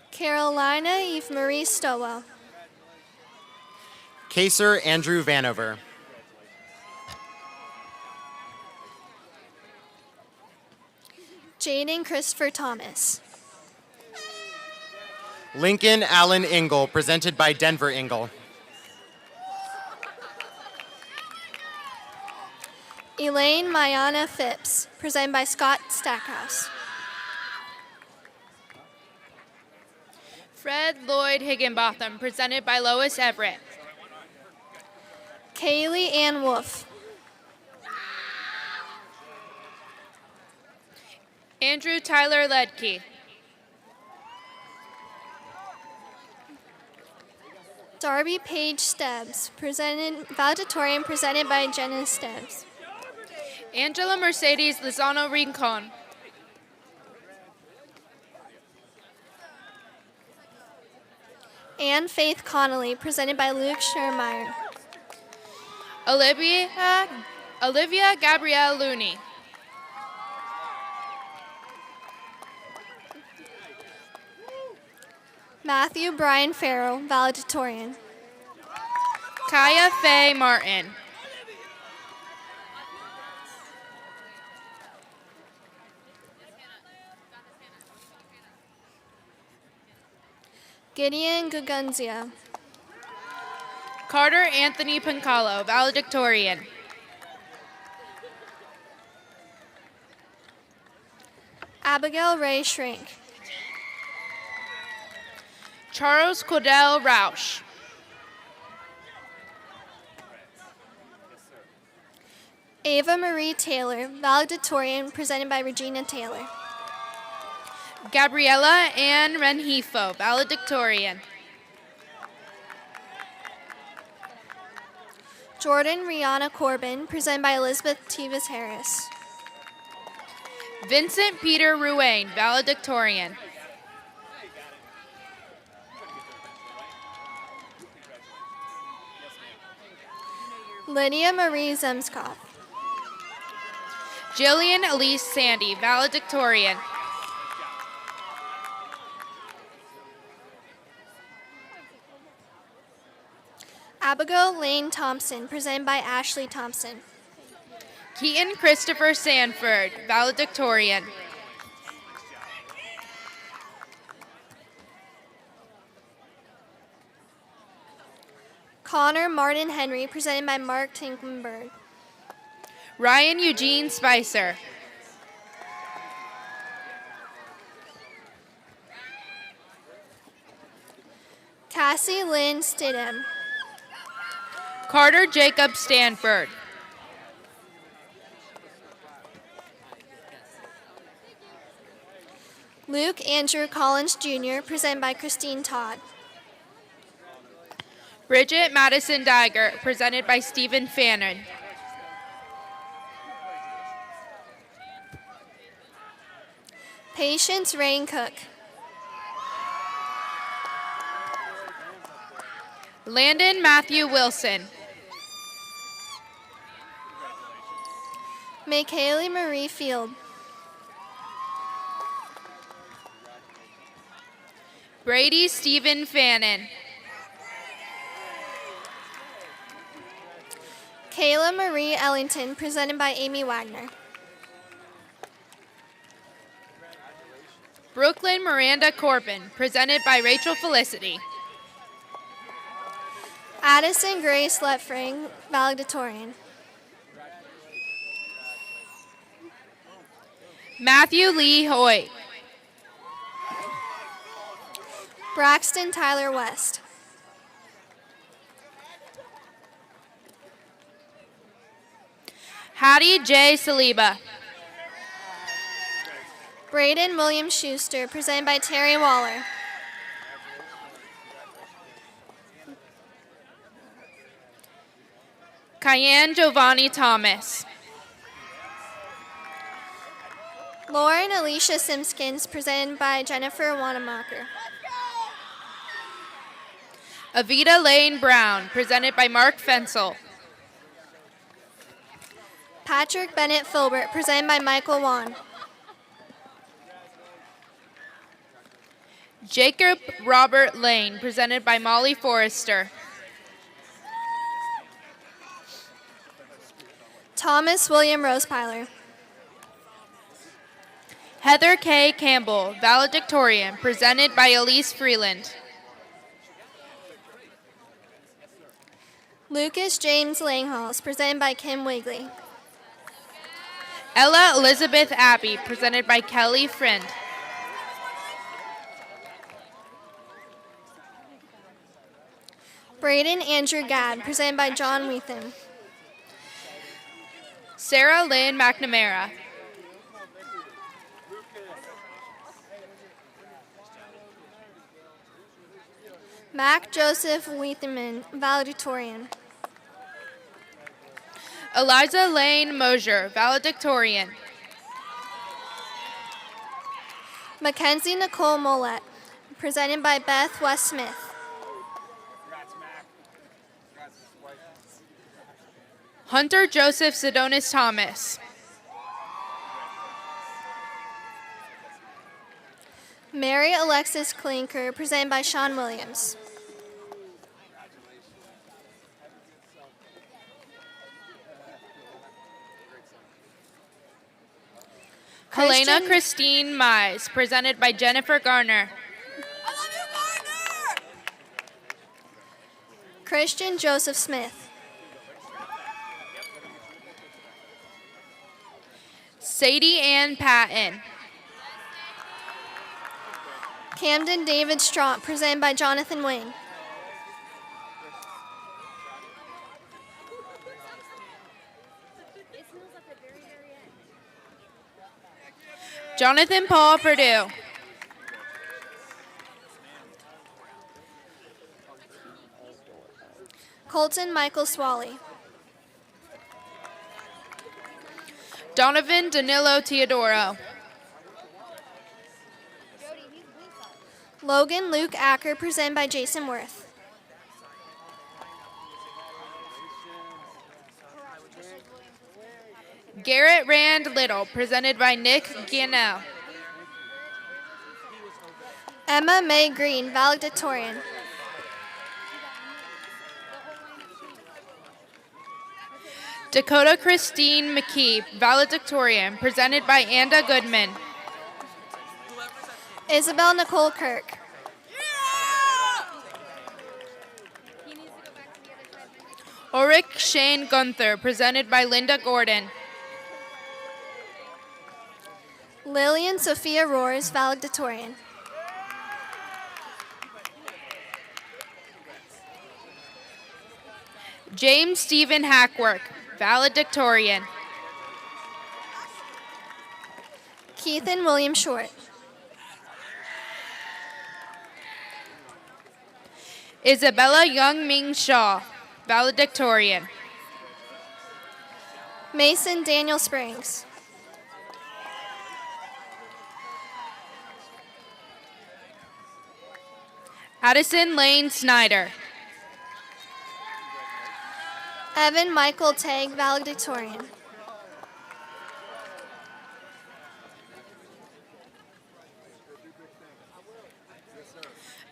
Carolina Eve Marie Stowell. Kaser Andrew Vanover. Jaden Christopher Thomas. Lincoln Allen Ingle, presented by Denver Ingle. Elaine Mayana Phipps, presented by Scott Stackhouse. Fred Lloyd Higginbotham, presented by Lois Everett. Kaylee Ann Wolf. Andrew Tyler Ledke. Darby Page Stebbs, valedictorian presented by Jenna Stebbs. Angela Mercedes Lozano Rincon. Anne Faith Connolly, presented by Luke Schermeyer. Olivia Gabrielle Looney. Matthew Brian Farrell, valedictorian. Kaya Faye Martin. Gideon Gugunzia. Carter Anthony Pancalo, valedictorian. Abigail Ray Shrink. Charles Cordell Roush. Ava Marie Taylor, valedictorian, presented by Regina Taylor. Gabriella Ann Renhefo, valedictorian. Jordan Rihanna Corbin, presented by Elizabeth Tevis Harris. Vincent Peter Ruane, valedictorian. Lydia Marie Zemskov. Jillian Elise Sandy, valedictorian. Abigail Lane Thompson, presented by Ashley Thompson. Keaton Christopher Sanford, valedictorian. Connor Martin Henry, presented by Mark Tinklenberg. Ryan Eugene Spicer. Cassie Lynn Stidham. Carter Jacob Stanford. Luke Andrew Collins Jr., presented by Christine Todd. Bridget Madison Dagger, presented by Stephen Fannin. Patience Rain Cook. Landon Matthew Wilson. McKaylee Marie Field. Brady Stephen Fannin. Kayla Marie Ellington, presented by Amy Wagner. Brooklyn Miranda Corbin, presented by Rachel Felicity. Addison Grace Letfring, valedictorian. Matthew Lee Hoyt. Braxton Tyler West. Hattie J. Saliba. Braden William Schuster, presented by Terry Waller. Cayenne Giovanni Thomas. Lauren Alicia Simpkins, presented by Jennifer Wanamaker. Avita Lane Brown, presented by Mark Fensel. Patrick Bennett Filbert, presented by Michael Wan. Jacob Robert Lane, presented by Molly Forrester. Thomas William Rosepeiler. Heather K. Campbell, valedictorian, presented by Elise Freeland. Lucas James Langhals, presented by Kim Wigley. Ella Elizabeth Abbey, presented by Kelly Friend. Braden Andrew Gadd, presented by John Weethan. Sarah Lynn McNamara. Mac Joseph Weitherman, valedictorian. Eliza Lane Mosier, valedictorian. Mackenzie Nicole Mollett, presented by Beth West Smith. Hunter Joseph Sedonis Thomas. Mary Alexis Klinker, presented by Sean Williams. Helena Christine Mize, presented by Jennifer Garner. Christian Joseph Smith. Sadie Ann Patton. Camden David Straught, presented by Jonathan Wing. Jonathan Paul Purdue. Colton Michael Swally. Donovan Danilo Teodoro. Logan Luke Acker, presented by Jason Worth. Garrett Rand Little, presented by Nick Gianell. Emma Mae Green, valedictorian. Dakota Christine McKee, valedictorian, presented by Anda Goodman. Isabel Nicole Kirk. Ulrich Shane Gunther, presented by Linda Gordon. Lillian Sophia Roars, valedictorian. James Stephen Hackwork, valedictorian. Keith and William Short. Isabella Young Ming Shaw, valedictorian. Mason Daniel Springs. Addison Lane Snyder. Evan Michael Tagg, valedictorian.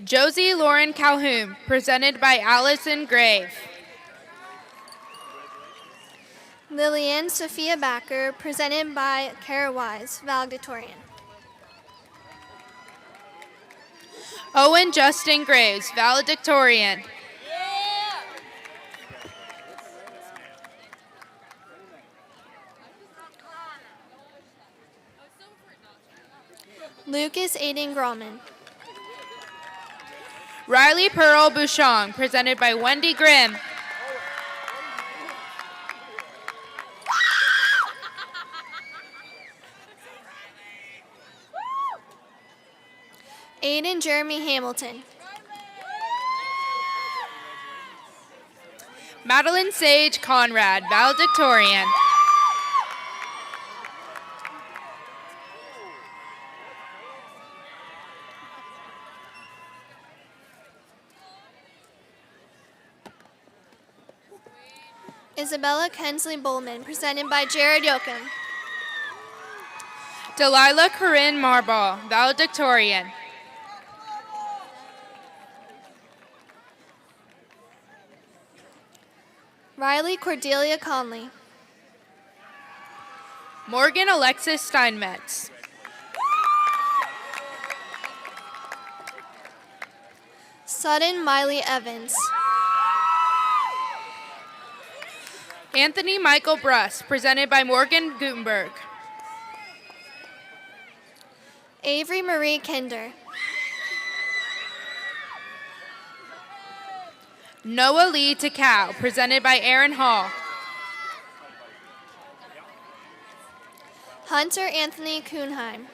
Josie Lauren Calhoun, presented by Allison Grave. Lillian Sophia Backer, presented by Kara Wise, valedictorian. Owen Justin Graves, valedictorian. Lucas Aiden Grauman. Riley Pearl Bouchon, presented by Wendy Grimm. Aiden Jeremy Hamilton. Madeline Sage Conrad, valedictorian. Isabella Kensley Bowman, presented by Jared Yoakum. Delilah Corinne Marbaugh, valedictorian. Riley Cordelia Conley. Morgan Alexis Steinmetz. Sutton Miley Evans. Anthony Michael Bruss, presented by Morgan Gutenberg. Avery Marie Kinder. Noah Lee Takau, presented by Aaron Hall. Hunter Anthony Kuhnheim.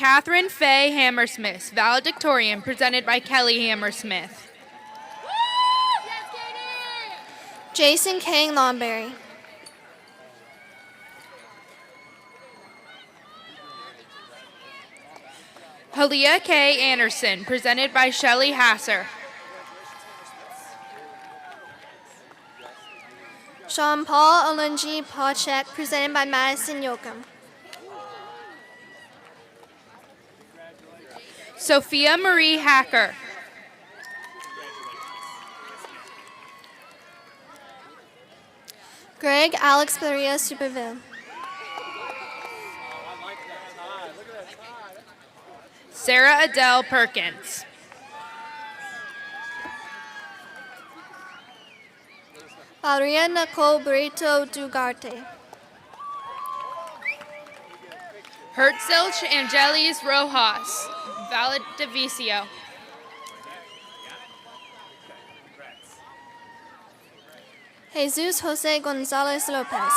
Catherine Faye Hammersmith, valedictorian, presented by Kelly Hammersmith. Jason Kang Longberry. Halia K. Anderson, presented by Shelley Hasser. Sean Paul Olunji Pawcheck, presented by Madison Yoakum. Sophia Marie Hacker. Greg Alex Beria Superville. Sarah Adele Perkins. Valeria Nicole Brito Dugarte. Hertzilch Angelis Rojas, Valdivicio. Jesus Jose Gonzalez Lopez.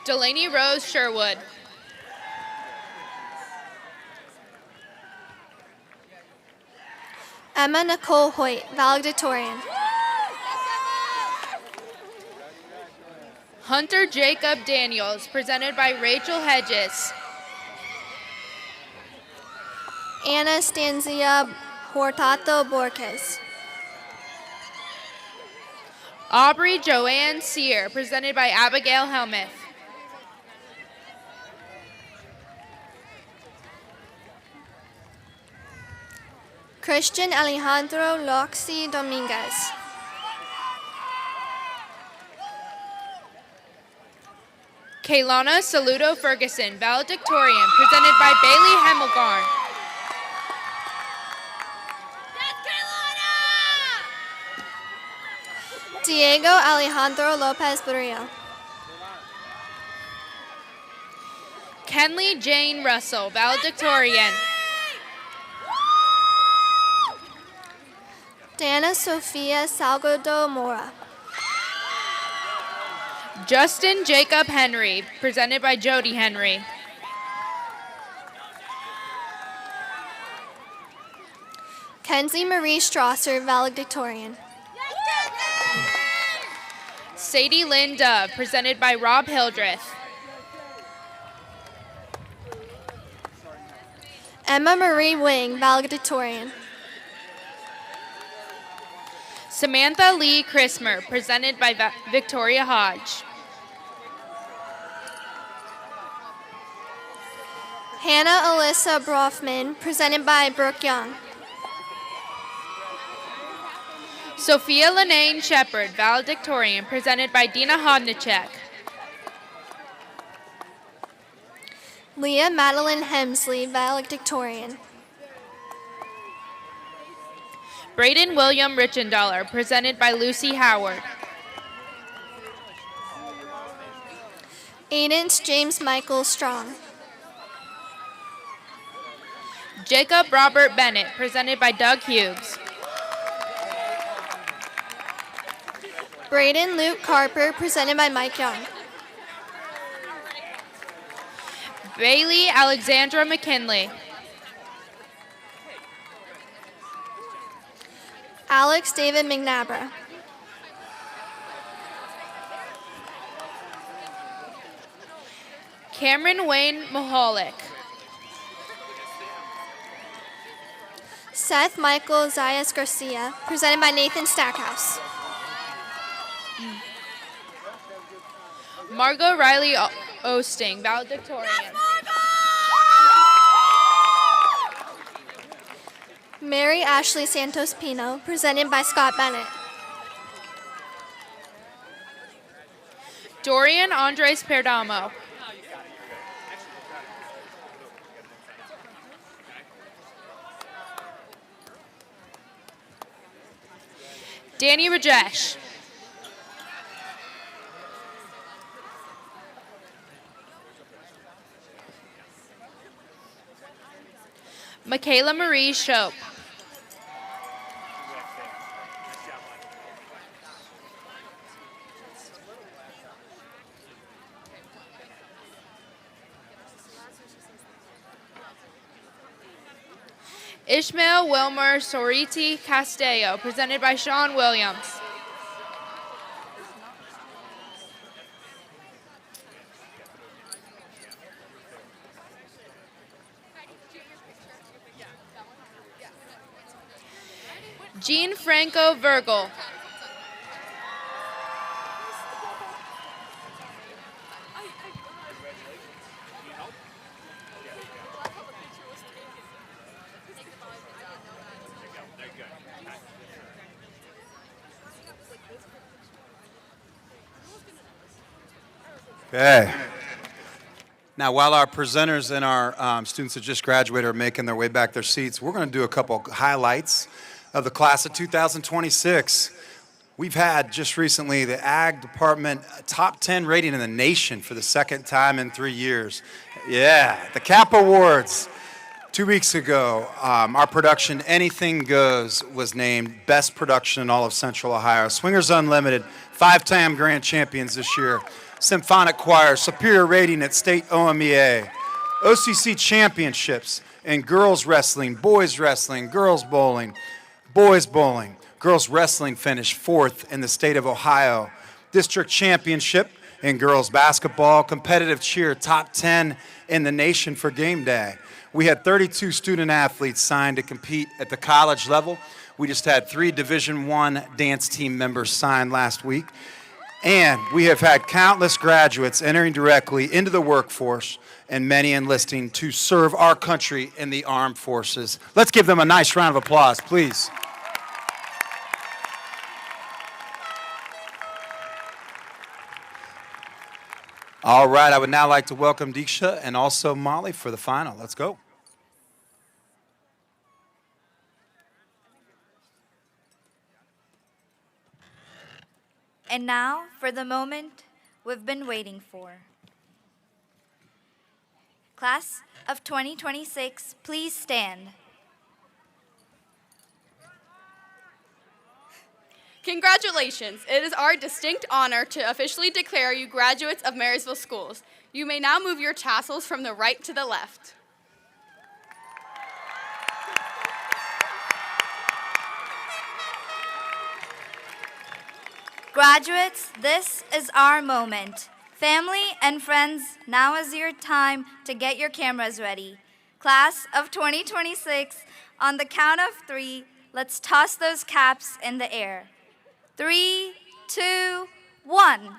Delaney Rose Sherwood. Emma Nicole Hoyt, valedictorian. Hunter Jacob Daniels, presented by Rachel Hedges. Anastasia Hortato Borges. Aubrey Joanne Sear, presented by Abigail Helmuth. Christian Alejandro Loxi Dominguez. Kaylana Saludo Ferguson, valedictorian, presented by Bailey Hemmelgarn. Diego Alejandro Lopez Burillo. Kenley Jane Russell, valedictorian. Dana Sofia Salgado Mora. Justin Jacob Henry, presented by Jody Henry. Kenzie Marie Strasser, valedictorian. Sadie Lynn Dove, presented by Rob Hildreth. Emma Marie Wing, valedictorian. Samantha Lee Christmer, presented by Victoria Hodge. Hannah Alyssa Brofman, presented by Brooke Young. Sophia Lenane Shepard, valedictorian, presented by Dina Hodnicek. Leah Madeline Hemsley, valedictorian. Braden William Richendaler, presented by Lucy Howard. Aidence James Michael Strong. Jacob Robert Bennett, presented by Doug Hughes. Braden Luke Carper, presented by Mike Young. Bailey Alexandra McKinley. Alex David McNabra. Cameron Wayne Mahalik. Seth Michael Zayas Garcia, presented by Nathan Stackhouse. Margot Riley Osting, valedictorian. Mary Ashley Santos Pino, presented by Scott Bennett. Dorian Andres Perdomo. Danny Rajesh. Michaela Marie Shope. Ishmael Wilmer Soriti Castillo, presented by Sean Williams. Jean Franco Virgil. Okay. Now, while our presenters and our students that just graduated are making their way back their seats, we're going to do a couple highlights of the class of 2026. We've had just recently the Ag Department top 10 rating in the nation for the second time in 3 years. Yeah, the CAP Awards. 2 weeks ago, our production, Anything Goes, was named Best Production in all of Central Ohio. Swingers Unlimited, 5-time grand champions this year. Symphonic Choir, superior rating at State OMEA. OCC Championships in girls wrestling, boys bowling, boys bowling. Girls wrestling finished 4th in the state of Ohio. District Championship in girls basketball, competitive cheer, top 10 in the nation for game day. We had 32 student athletes signed to compete at the college level. We just had 3 Division I dance team members signed last week. And we have had countless graduates entering directly into the workforce and many enlisting to serve our country in the armed forces. Let's give them a nice round of applause, please. All right, I would now like to welcome Diksha and also Molly for the final. Let's go. And now for the moment we've been waiting for. Class of 2026, please stand. Congratulations! It is our distinct honor to officially declare you graduates of Marysville Schools. You may now move your tassels from the right to the left. Graduates, this is our moment. Family and friends, now is your time to get your cameras ready. Class of 2026, on the count of 3, let's toss those caps in the air. 3, 2, 1.